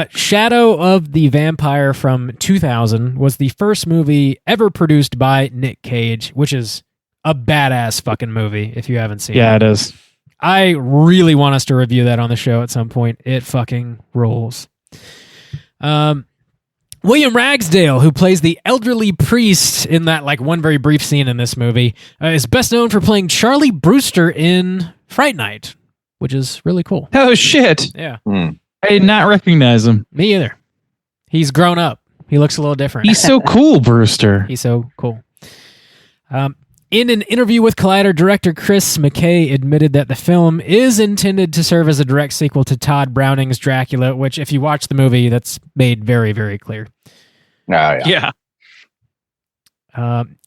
Shadow of the Vampire from 2000 was the first movie ever produced by Nick Cage, which is a badass fucking movie if you haven't seen it. Yeah, it is. I really want us to review that on the show at some point. It fucking rules. William Ragsdale, who plays the elderly priest in that one very brief scene in this movie, is best known for playing Charlie Brewster in Fright Night, which is really cool. Oh, shit. Yeah. I did not recognize him. Me either. He's grown up. He looks a little different. He's so cool, Brewster. He's so cool. In an interview with Collider, director Chris McKay admitted that the film is intended to serve as a direct sequel to Todd Browning's Dracula, which, if you watch the movie, that's made very, very clear. Oh, yeah.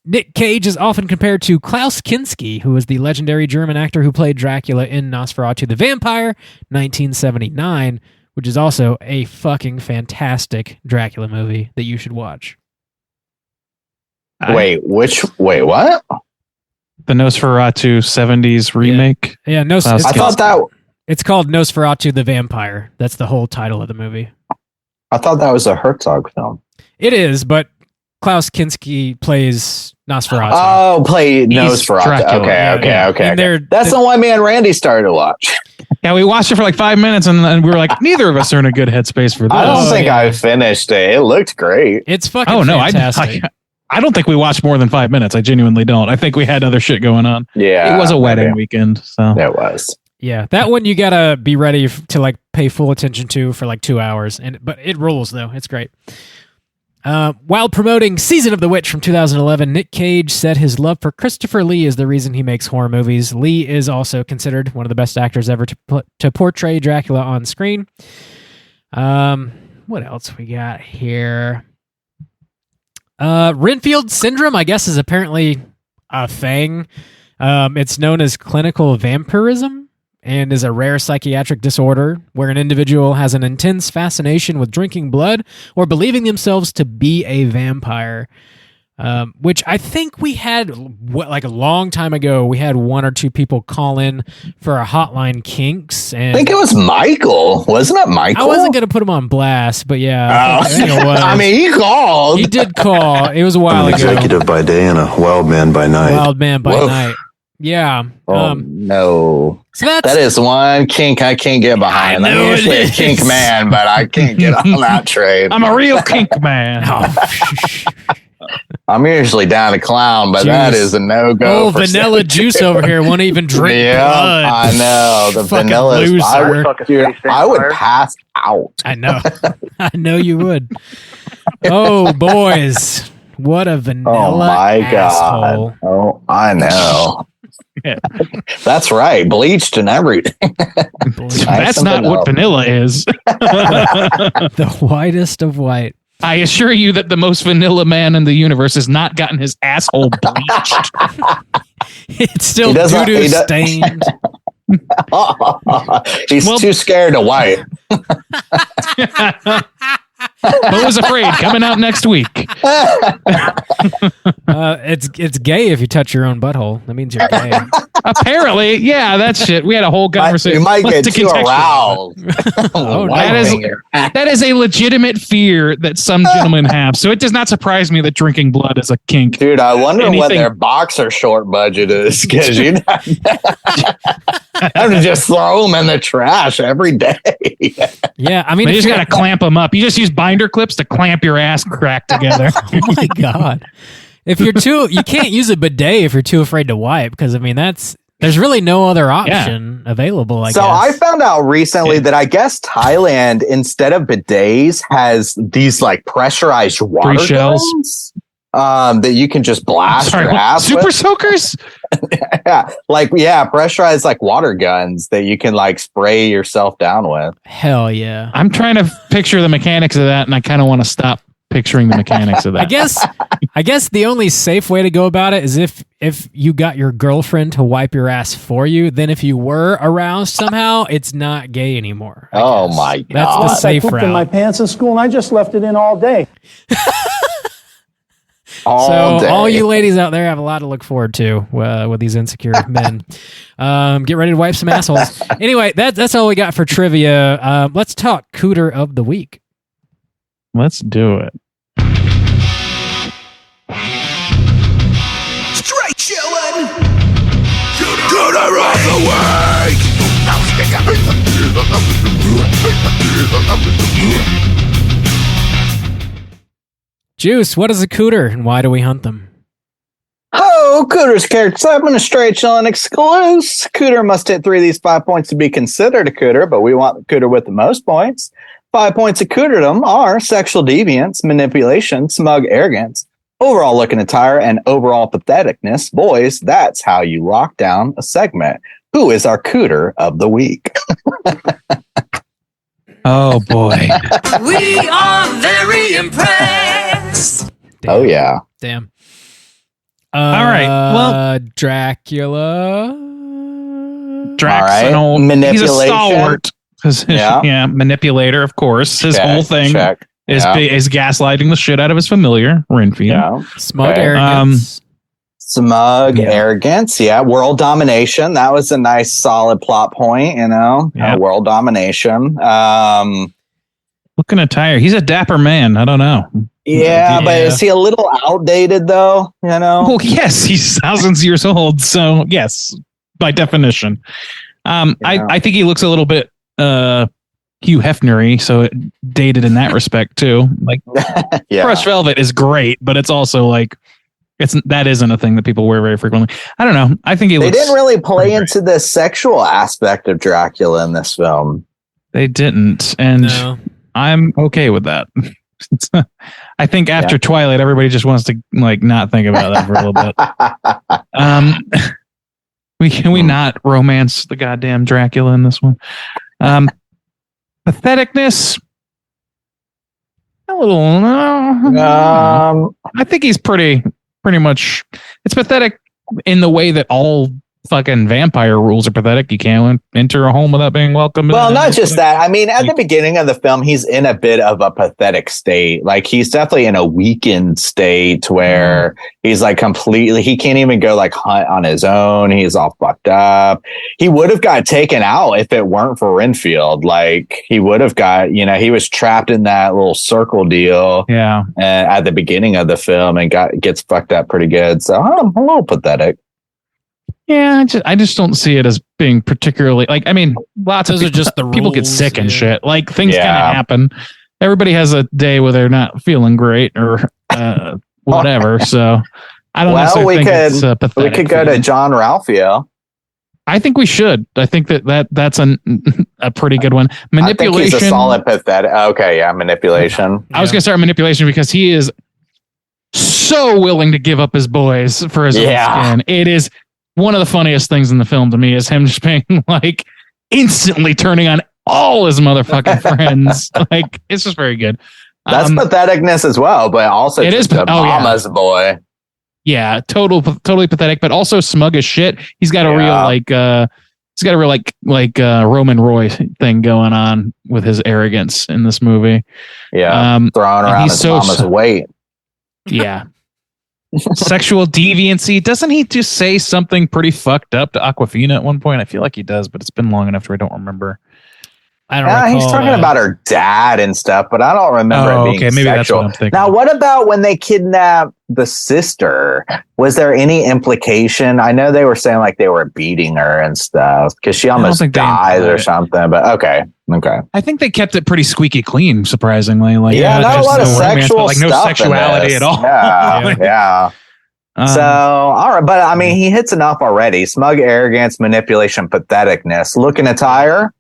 Nick Cage is often compared to Klaus Kinski, who was the legendary German actor who played Dracula in Nosferatu the Vampire, 1979, which is also a fucking fantastic Dracula movie that you should watch. Wait, what? The Nosferatu 70s remake? Yeah, I thought that it's called Nosferatu the Vampire. That's the whole title of the movie. I thought that was a Herzog film. It is, but Klaus Kinski plays Nosferatu. Oh, play Nosferatu. Dracula. Okay. That's the one man Randy started to watch. Yeah, we watched it for 5 minutes and we were like, neither of us are in a good headspace for this. I don't think I finished it. It looked great. It's fucking fantastic. I don't think we watched more than 5 minutes. I genuinely don't. I think we had other shit going on. Yeah. It was a wedding weekend. So it was. Yeah, that one you gotta be ready to pay full attention to for 2 hours, but it rules though. It's great. While promoting Season of the Witch from 2011, Nick Cage said his love for Christopher Lee is the reason he makes horror movies. Lee is also considered one of the best actors ever to portray Dracula on screen. What else we got here? Renfield syndrome, I guess, is apparently a thing. It's known as clinical vampirism and is a rare psychiatric disorder where an individual has an intense fascination with drinking blood or believing themselves to be a vampire. Which I think we had, a long time ago, we had one or two people call in for a Hotline Kinks. And I think it was Michael. Wasn't it Michael? I wasn't going to put him on blast, but yeah. I think it was. I mean, he called. He did call. It was a while I'm an ago. executive by day and a wild man by night. Wild man by night. Yeah. No. So that is one kink I can't get behind. I'm usually a kink man, but I can't get on that train. I'm a real kink man. I'm usually down to clown, but that is a no-go. Oh, vanilla juice over here won't even drink blood. I know. The Fucking vanilla is loser. I would pass out. I know. I know you would. Oh, boys. What a vanilla asshole. God. Oh, I know. That's right. Bleached and everything. That's not what vanilla is. The whitest of white. I assure you that the most vanilla man in the universe has not gotten his asshole bleached. It's still doo-doo stained. He's too scared to wipe. But was afraid. Coming out next week. It's gay if you touch your own butthole. That means you're gay. Apparently, yeah, that shit. We had a whole conversation. You might get Let's too aroused. That is a legitimate fear that some gentlemen have. So it does not surprise me that drinking blood is a kink. Dude, I wonder what their boxer short budget is, because you have to just throw them in the trash every day. Yeah, I mean, you just got to clamp them up. You just use binder clips to clamp your ass crack together. Oh my God. If you're you can't use a bidet if you're too afraid to wipe, because I mean there's really no other option available. I guess. I found out recently that I guess Thailand, instead of bidets, has these like pressurized water guns that you can just blast your ass super with. soakers. Pressurized like water guns that you can like spray yourself down with. Hell yeah! I'm trying to picture the mechanics of that, and I kind of want to stop picturing the mechanics of that. I guess the only safe way to go about it is if you got your girlfriend to wipe your ass for you, then if you were aroused somehow, it's not gay anymore. Oh my God. That's the safe route. I pooped in my pants in school and I just left it in all day. All you ladies out there have a lot to look forward to with these insecure men. Get ready to wipe some assholes. Anyway, that's all we got for trivia. Let's talk Cooter of the Week. Let's do it. Straight chillin'. Cooter of the Week. Juice, what is a cooter and why do we hunt them? Oh, Cooter's character type in a straight chillin' exclusive. Cooter must hit 3 of these 5 points to be considered a cooter, but we want the cooter with the most points. 5 points of cooterdom are sexual deviance, manipulation, smug arrogance, overall looking attire, and overall patheticness. Boys, that's how you lock down a segment. Who is our Cooter of the Week? Oh, boy. We are very impressed. Damn. Oh, yeah. Damn. All right. Well, Dracula. Manipulation. He's a stalwart. Manipulator, of course. His whole thing is gaslighting the shit out of his familiar, Renfield. Yeah. Smug arrogance. Arrogance. Yeah. World domination. That was a nice, solid plot point, world domination. Looking attire. He's a dapper man. I don't know. Yeah, but is he a little outdated, though? Well, yes, he's thousands of years old. So, yes, by definition. I think he looks a little bit Hugh Hefner-y, so it dated in that respect too. Like Crushed Velvet is great, but it's also like that isn't a thing that people wear very frequently. I don't know. I think they didn't really play into the sexual aspect of Dracula in this film. They didn't, and I'm okay with that. I think after Twilight, everybody just wants to like not think about that for a little bit. Can we not romance the goddamn Dracula in this one? Patheticness. A little. I think he's pretty much. It's pathetic in the way that all fucking vampire rules are pathetic. You can't enter a home without being welcome. Well, not just that. I mean, at the beginning of the film, he's in a bit of a pathetic state. Like he's definitely in a weakened state where he's like completely, he can't even go like hunt on his own. He's all fucked up. He would have got taken out if it weren't for Renfield. Like he would have got, he was trapped in that little circle deal. Yeah. At the beginning of the film and gets fucked up pretty good. So I'm a little pathetic. Yeah, I just don't see it as being particularly like. I mean, lots of people, just the people get rules, sick and shit. Like things kind of happen. Everybody has a day where they're not feeling great or whatever. So I don't necessarily think it's pathetic. We could go to John Ralphio. I think we should. I think that's a pretty good one. Manipulation. I think he's a solid pathetic. Okay, yeah, manipulation. I was gonna start manipulation because he is so willing to give up his boys for his own skin. It is. One of the funniest things in the film to me is him just being like instantly turning on all his motherfucking friends. Like it's just very good. That's patheticness as well, but also it just is a mama's boy. Yeah, totally pathetic, but also smug as shit. He's got a real Roman Roy thing going on with his arrogance in this movie. Yeah, throwing around his mama's weight. Yeah. sexual deviancy. Doesn't he just say something pretty fucked up to Awkwafina at one point? I feel like he does, but it's been long enough where I don't remember. I don't He's talking about her dad and stuff, but I don't remember it being maybe sexual. That's what I'm thinking. Now, what about when they kidnapped the sister? Was there any implication? I know they were saying like they were beating her and stuff because she almost died or something, but okay. I think they kept it pretty squeaky clean, surprisingly. Like, not a lot of sexual like no stuff sexuality at all. Yeah. So, all right, but I mean, he hits enough already. Smug arrogance, manipulation, patheticness. Looking attire.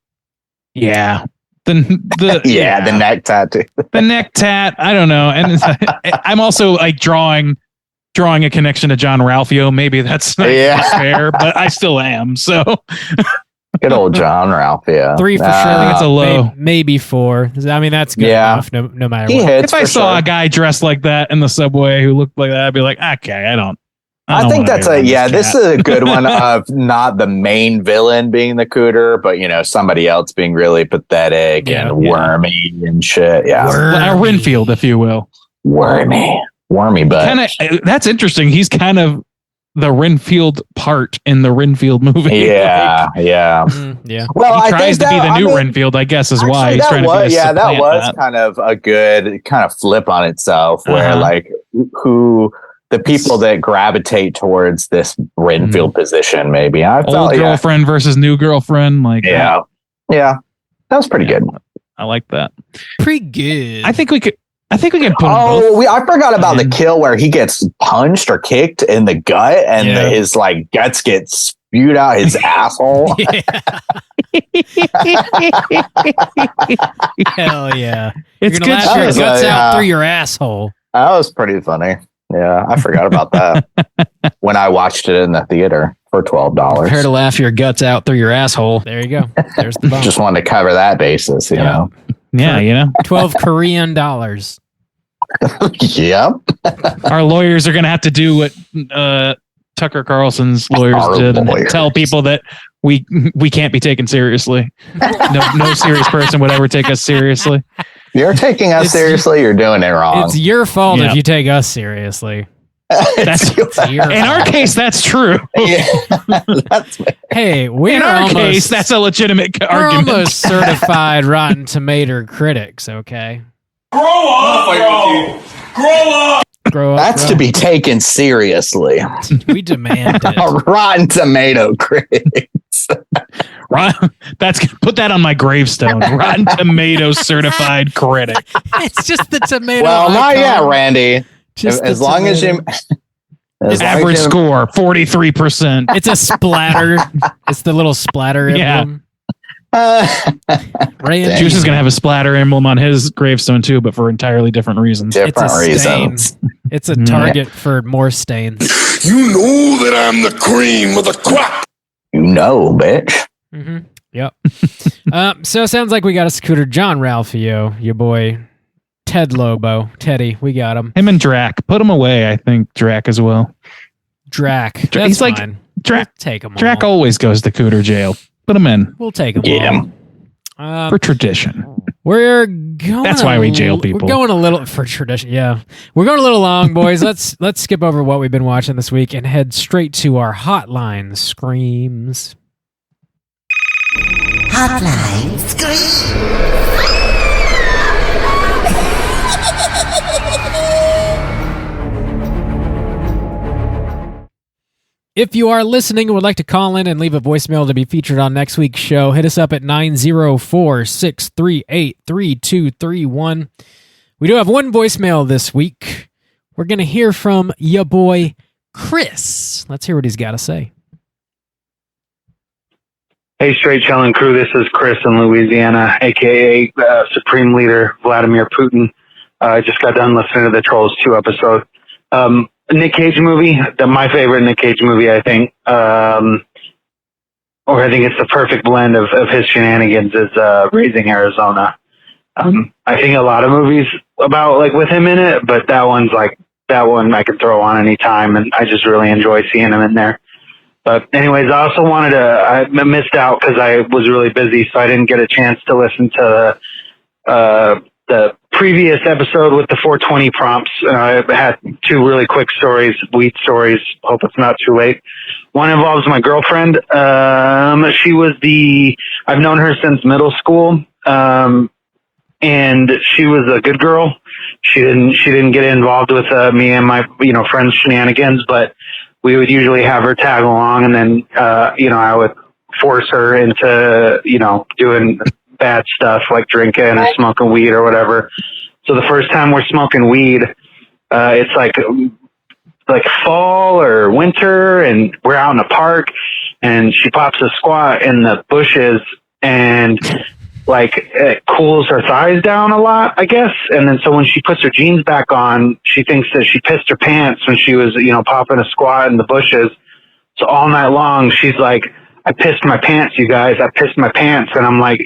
Yeah. The neck tattoo. The neck tat. I don't know. And I'm also like drawing a connection to John Ralphio. Maybe that's not fair, but I still am. So good old John Ralphio. 3 for sure. I think it's a low. Maybe 4. I mean, that's good enough no matter what. If I saw a guy dressed like that in the subway who looked like that, I'd be like, okay, I think that's this is a good one of not the main villain being the Cooter, but somebody else being really pathetic and wormy and shit. Yeah. Renfield, if you will. Wormy butt. That's interesting. He's kind of the Renfield part in the Renfield movie. Yeah. Well, he tries to be the new Renfield, I guess, is why he's trying to that was kind of a good kind of flip on itself where like who the people that gravitate towards this Renfield position, maybe. I felt old girlfriend versus new girlfriend. Like, yeah. That was pretty good. I like that. Pretty good. I think we can put them both. I forgot about the kill where he gets punched or kicked in the gut and his like guts get spewed out his asshole. Hell yeah. It's good. Laugh your guts out through your asshole. That was pretty funny. Yeah, I forgot about that when I watched it in the theater for $12. Prepare to laugh your guts out through your asshole. There you go. There's the bump. Just wanted to cover that basis, you know. Yeah, 12 Korean dollars. Yep. Our lawyers are going to have to do what Tucker Carlson's lawyers did and tell people that we can't be taken seriously. No serious person would ever take us seriously. You're taking us seriously. You're doing it wrong. It's your fault if you take us seriously. In our case, that's true. Hey, in our case, that's a legitimate argument. We're almost certified Rotten Tomato critics. Okay. Grow up, Grow up. That's to be taken seriously. We demand it. Rotten Tomato critics. Put that on my gravestone. Rotten Tomatoes certified critic. It's just the tomato. Well, not yet, Randy. As long as you. Average score 43%. It's a splatter. It's the little splatter emblem. Juice is gonna have a splatter emblem on his gravestone too, but for entirely different reasons. It's a target for more stains. You know that I'm the cream of the crop. You know, bitch. Mm-hmm. Yep. So it sounds like we got a Cooter. John Ralphio, your boy Ted Lobo, Teddy. We got him. Him and Drac. Put him away. I think Drac as well. That's he's fine. Like Drac. Take him. Drac always goes to Cooter jail. Put him in. We'll take him. Yeah. For tradition. We're going. That's why we jail people. We're going a little for tradition. Yeah, we're going a little long, boys. Let's skip over what we've been watching this week and head straight to our Hotline Screams. Hotline Scream. If you are listening and would like to call in and leave a voicemail to be featured on next week's show, hit us up at 904-638-3231. We do have one voicemail this week. We're going to hear from ya boy, Chris. Let's hear what he's got to say. Hey, Straight Chillin' crew, this is Chris in Louisiana, a.k.a. Supreme Leader Vladimir Putin. I just got done listening to the Trolls 2 episode. Nick Cage movie, my favorite Nick Cage movie, I think. Or I think it's the perfect blend of his shenanigans is Raising Arizona. I think a lot of movies about like with him in it, but that one I could throw on any time, and I just really enjoy seeing him in there. But anyways, I also I missed out because I was really busy, so I didn't get a chance to listen to the previous episode with the 420 prompts, I had two really quick stories, weed stories. Hope it's not too late. One involves my girlfriend. I've known her since middle school. And she was a good girl. She didn't get involved with me and my friends' shenanigans, but we would usually have her tag along, and then I would force her into doing bad stuff like drinking or smoking weed or whatever. So the first time we're smoking weed, it's like fall or winter, and we're out in the park, and she pops a squat in the bushes, and it cools her thighs down a lot, I guess. And then so when she puts her jeans back on, she thinks that she pissed her pants when she was, popping a squat in the bushes. So all night long, she's like, I pissed my pants, you guys. I pissed my pants. And I'm like,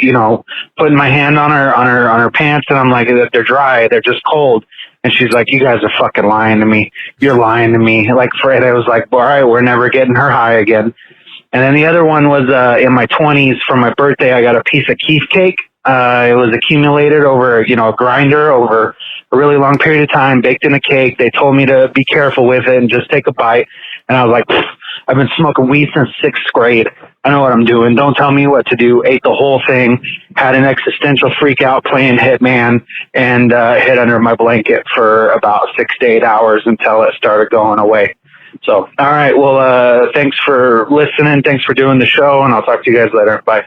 putting my hand on her pants, and I'm like, they're dry. They're just cold. And she's like, you guys are fucking lying to me. You're lying to me. Like Fred, I was like, all right, we're never getting her high again. And then the other one was in my 20s for my birthday. I got a piece of keef cake. It was accumulated over, a grinder over a really long period of time, baked in a cake. They told me to be careful with it and just take a bite. And I was like, I've been smoking weed since 6th grade. I know what I'm doing. Don't tell me what to do. Ate the whole thing, had an existential freak out playing Hitman, and hid under my blanket for about 6 to 8 hours until it started going away. So, all right. Well, thanks for listening. Thanks for doing the show, and I'll talk to you guys later. Bye.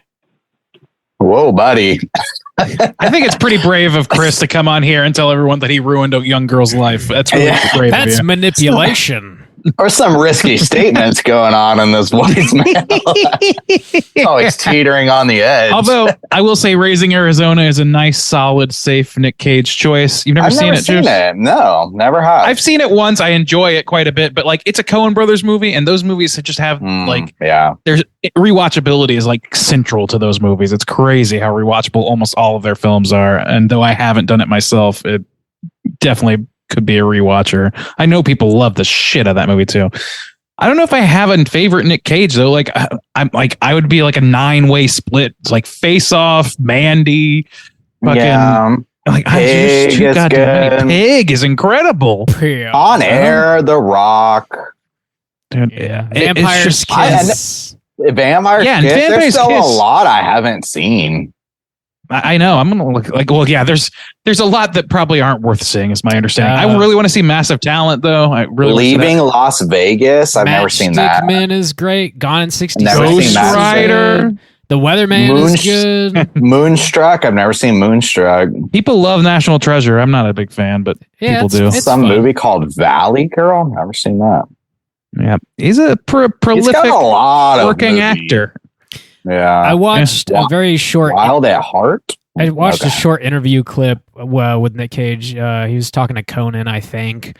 Whoa, buddy. I think it's pretty brave of Chris to come on here and tell everyone that he ruined a young girl's life. That's really brave. That's manipulation. Or some risky statements going on in this voicemail. Always teetering on the edge. Although I will say, Raising Arizona is a nice, solid, safe Nick Cage choice. You've never seen it, Juice? No, never have. I've seen it once. I enjoy it quite a bit, but it's a Coen Brothers movie, and those movies just have there's rewatchability is central to those movies. It's crazy how rewatchable almost all of their films are. And though I haven't done it myself, it definitely could be a rewatcher. I know people love the shit out of that movie too. I don't know if I have a favorite Nick Cage though. I would be a 9-way split. It's Face Off, Mandy, fucking Pig is good. Pig is incredible. On Air, The Rock. Dude, Vampire's Kiss. Vampire's Kiss. There's still a lot I haven't seen. I know. I'm gonna look. There's a lot that probably aren't worth seeing, is my understanding. I really want to see Massive Talent, though. I really Leaving Las Vegas. I've never seen that. Man is great. Gone in 60 Ghost Rider. The Weatherman is good. Moonstruck. I've never seen Moonstruck. People love National Treasure. I'm not a big fan, but people do. Some movie called Valley Girl. Never seen that. Yeah, he's a prolific, he's got a lot working of actor. Yeah, I watched a very short Wild at Heart. I watched a short interview clip with Nick Cage. He was talking to Conan, I think,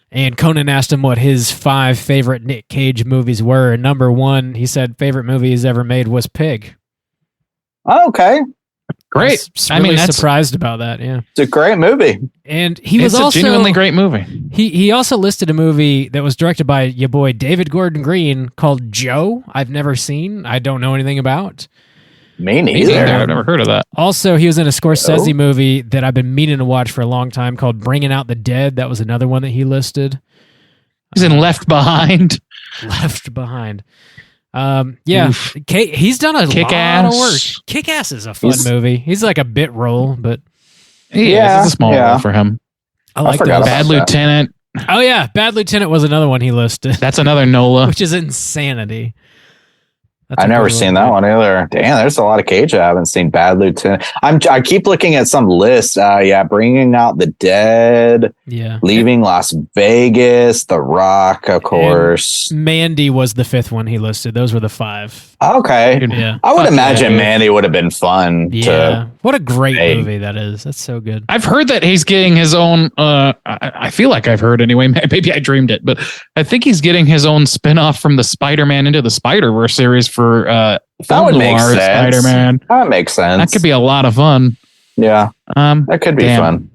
and Conan asked him what his 5 favorite Nick Cage movies were. And number 1, he said, favorite movie he's ever made was Pig. Oh, okay, great. I was really surprised about that. Yeah, it's a great movie, and it's also a genuinely great movie. He also listed a movie that was directed by your boy David Gordon Green called Joe. I've never seen. I don't know anything about. Me neither. I've never heard of that. Also, he was in a Scorsese movie that I've been meaning to watch for a long time called Bringing Out the Dead. That was another one that he listed. He's in Left Behind. Left Behind. He's done a lot of work. Kick-Ass is a fun movie. He's like a bit role, but it's a small role for him. I like that. Bad Lieutenant. Oh yeah, Bad Lieutenant was another one he listed. That's another NOLA, which is insanity. I've never seen that one either. Damn, there's a lot of Cage I haven't seen. Bad Lieutenant. I keep looking at some lists. Bringing Out the Dead. Yeah. Leaving Las Vegas. The Rock, of course. And Mandy was the 5th one he listed. Those were the 5. Okay. Yeah. I would imagine Mandy would have been fun. Yeah. What a great movie that is. That's so good. I've heard that he's getting his own. I feel like I've heard anyway. Maybe I dreamed it, but I think he's getting his own spinoff from the Spider-Man Into the Spider-Verse series for that would make sense. Spider-Man. That makes sense. That could be a lot of fun. Yeah. That could be fun.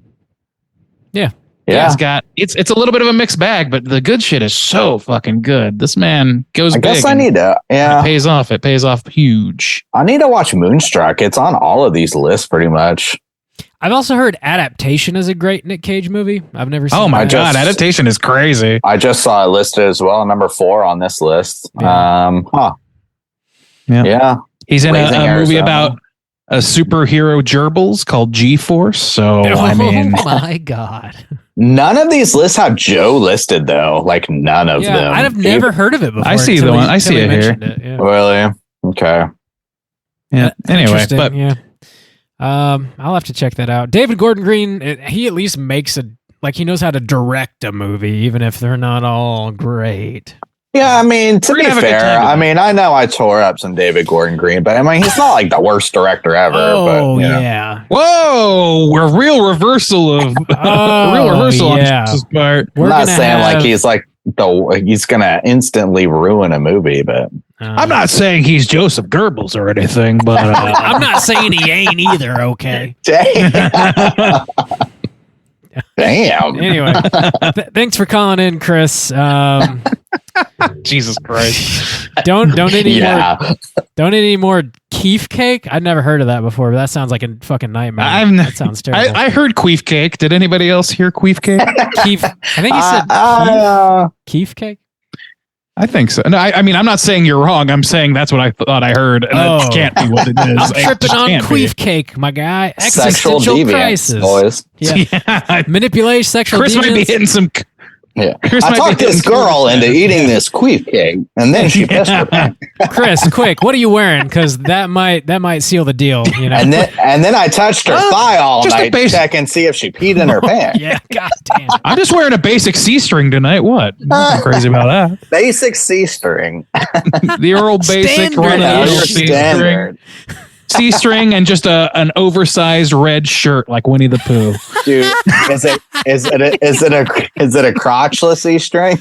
Yeah. Yeah. It's a little bit of a mixed bag, but the good shit is so fucking good. This man goes big. I guess I need to. Yeah. It pays off. It pays off huge. I need to watch Moonstruck. It's on all of these lists pretty much. I've also heard Adaptation is a great Nick Cage movie. I've never seen. Oh my that. God, Adaptation is crazy. I just saw it listed as well, number 4 on this list. Yeah. Yeah. He's in Raising a movie Arizona. about a superhero gerbils called G-Force. So I mean, Oh my God. None of these lists have Joe listed though. Like none of them. I've never heard of it before. I see the one. I see it here. Yeah. Really? Okay. Yeah. Anyway, Interesting, but yeah. I'll have to check that out. David Gordon Green, he at least makes he knows how to direct a movie, even if they're not all great. Yeah, I mean, to We're be gonna have a good fair, time I mean, I know I tore up some David Gordon Green, but I mean, he's not like the worst director ever. Oh, but, you know. yeah. whoa, we're real reversal of on Josh's part. I'm not saying like he's like he's gonna instantly ruin a movie, but I'm not saying he's Joseph Goebbels or anything, but I'm not saying he ain't either. Okay. Damn. Anyway, thanks for calling in, Chris. Jesus Christ! Don't any more Keef cake? I've never heard of that before, but that sounds like a fucking nightmare. That sounds terrible. I heard queef cake. Did anybody else hear queef cake? Keef. I think he said Keef cake. I think so. No, I mean, I'm not saying you're wrong. I'm saying that's what I thought I heard, and it can't be what it is. I'm tripping on queef cake, my guy. Sexual Existential deviance, crisis. boys. Yeah. Manipulation, sexual Chris deviance. might be hitting some. Yeah. Chris I might talked be this hitting girl some- into eating this queef cake, and then she pissed her pants. Chris, quick, what are you wearing? Because that might seal the deal. You know. And then I touched her thigh all just a night to basic- check and see if she peed in her pants. Yeah, goddamn. I'm just wearing a basic C string tonight. What? Nothing crazy about that. Basic C string. The old basic Standard. run Yeah, of your C string. standard. C string and just an oversized red shirt like Winnie the Pooh. Dude, is it a crotchless C string?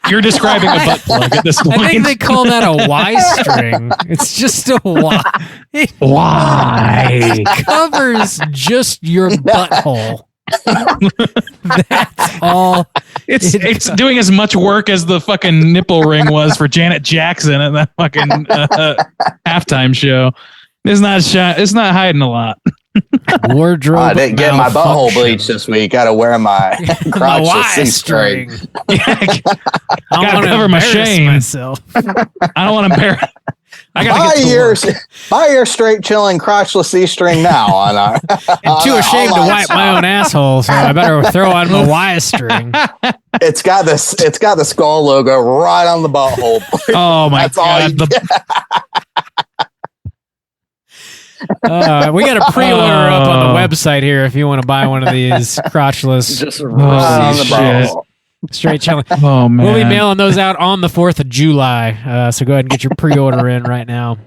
You're describing a butt plug at this point. I think they call that a Y string. It's just a Y. Why? It covers just your butthole. That's all. It's doing as much work as the fucking nipple ring was for Janet Jackson at that fucking halftime show. It's not hiding a lot. Wardrobe. I didn't get my butthole malfunction. bleached this week. Got to wear my My crotchless Y C string. string. I I gotta want to cover my embarrass shame. myself. I don't want to embarrass. I gotta Buy get to work. your straight chilling crotchless C string now. On our, I'm too ashamed to wipe my own asshole, so I better throw on my Y string. It's got the skull logo right on the butthole. Oh my That's all god! We got a pre-order up on the website here if you want to buy one of these crotchless Just right on the shit. butthole. straight challenge. Oh man, We'll be mailing those out on the 4th of July. So go ahead and get your pre-order in right now.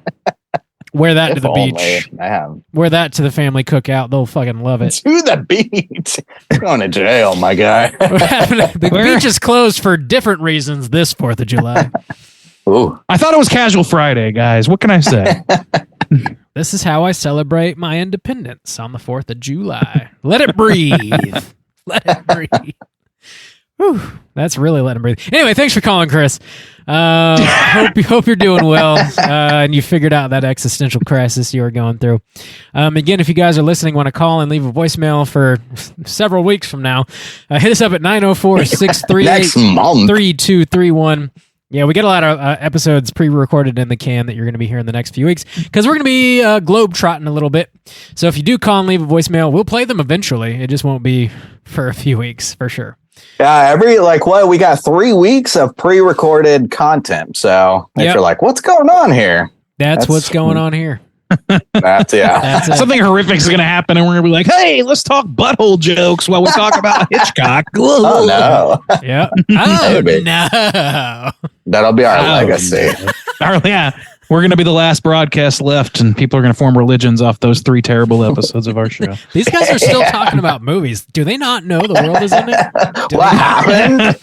Wear that to the beach. Man. Wear that to the family cookout. They'll fucking love it. To the beach. You're going to jail, my guy. The beach is closed for different reasons this 4th of July. Ooh. I thought it was Casual Friday, guys. What can I say? This is how I celebrate my independence on the 4th of July. Let it breathe. Let it breathe. Whew, that's really letting it breathe. Anyway, thanks for calling, Chris. Hope you're doing well and you figured out that existential crisis you were going through. Again, if you guys are listening, want to call and leave a voicemail for several weeks from now, hit us up at 904-638-3231. Yeah, we get a lot of episodes pre-recorded in the can that you're going to be hearing the next few weeks because we're going to be globe-trotting a little bit. So if you do call and leave a voicemail, we'll play them eventually. It just won't be for a few weeks, for sure. Yeah, we got 3 weeks of pre-recorded content. So if you're like, what's going on here? That's what's going on here. That's it. Something horrific is going to happen, and we're going to be like, "Hey, let's talk butthole jokes while we talk about Hitchcock." Oh no! Yeah. Oh Maybe. no! That'll be our legacy. We're going to be the last broadcast left, and people are going to form religions off those 3 terrible episodes of our show. These guys are still talking about movies. Do they not know the world is in it? What happened?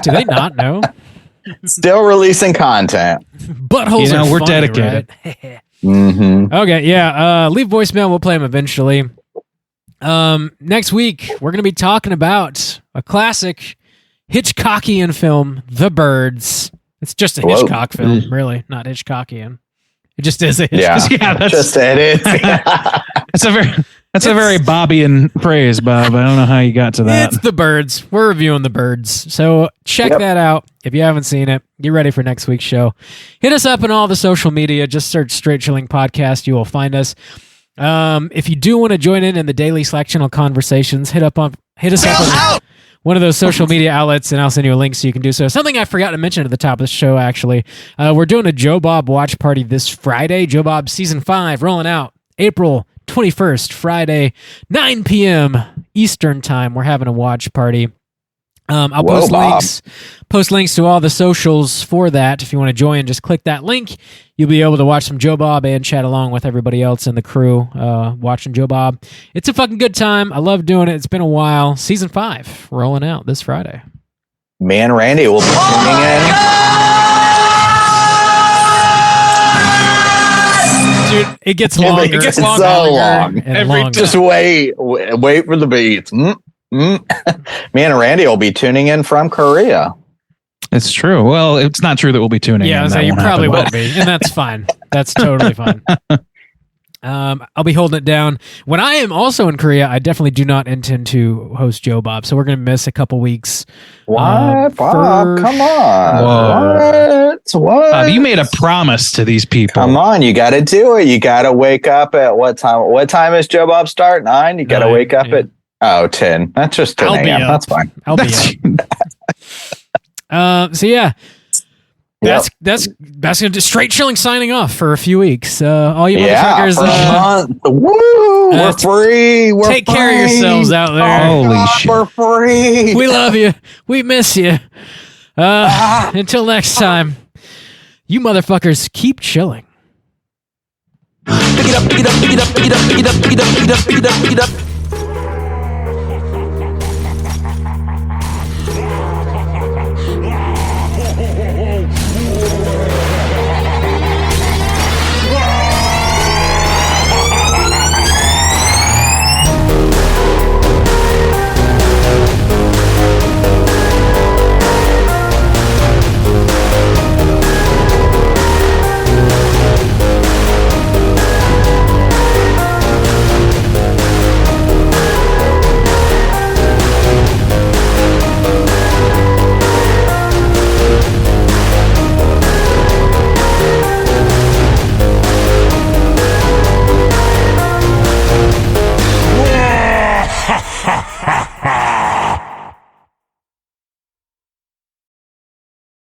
Do they not know? Still releasing content. Buttholes are we're funny, dedicated. right? Mm-hmm. Okay, yeah. Leave voicemail. We'll play them eventually. Next week, we're going to be talking about a classic Hitchcockian film, The Birds. It's just a Hitchcock film, really, not Hitchcockian. It just is a Hitchcock film. Yeah, that's just it is. That's a very Bobbian phrase, Bob. I don't know how you got to that. It's The Birds. We're reviewing The Birds. So check that out. If you haven't seen it, get ready for next week's show. Hit us up on all the social media. Just search Straight Chilling Podcast. You will find us. If you do want to join in the daily Slack channel conversations, hit us up on one of those social media outlets, and I'll send you a link so you can do so. Something I forgot to mention at the top of the show, actually. We're doing a Joe Bob watch party this Friday. Joe Bob Season 5 rolling out April 21st, Friday, 9 p.m. Eastern Time. We're having a watch party. I'll post links to all the socials for that. If you want to join, just click that link. You'll be able to watch some Joe Bob and chat along with everybody else in the crew watching Joe Bob. It's a fucking good time. I love doing it. It's been a while. Season 5 rolling out this Friday. Man, Randy will be tuning in. Dude, it gets long. It gets long. So long. And longer. Just wait for the beats. Man, Randy will be tuning in from Korea. It's true. Well, it's not true that we'll be tuning in. Yeah, so you probably won't be, and that's fine. That's totally fine. I'll be holding it down. When I am also in Korea, I definitely do not intend to host Joe Bob, so we're going to miss a couple weeks. What? Bob, come on. Whoa. What? Bob, you made a promise to these people. Come on, you got to do it. You got to wake up at what time? What time is Joe Bob start? 9? You got to wake up at 10. That's just 10 a.m. That's fine. I'll be up. So yeah. That's gonna do Straight Chilling signing off for a few weeks. All you motherfuckers, woo! We're free. We're take care of yourselves out there. Holy shit! We're free. We love you. We miss you. Until next time, you motherfuckers keep chilling. Pick it up, pick it up, pick it up, pick it up, pick it up, pick it up, pick it up, pick it up, pick it up.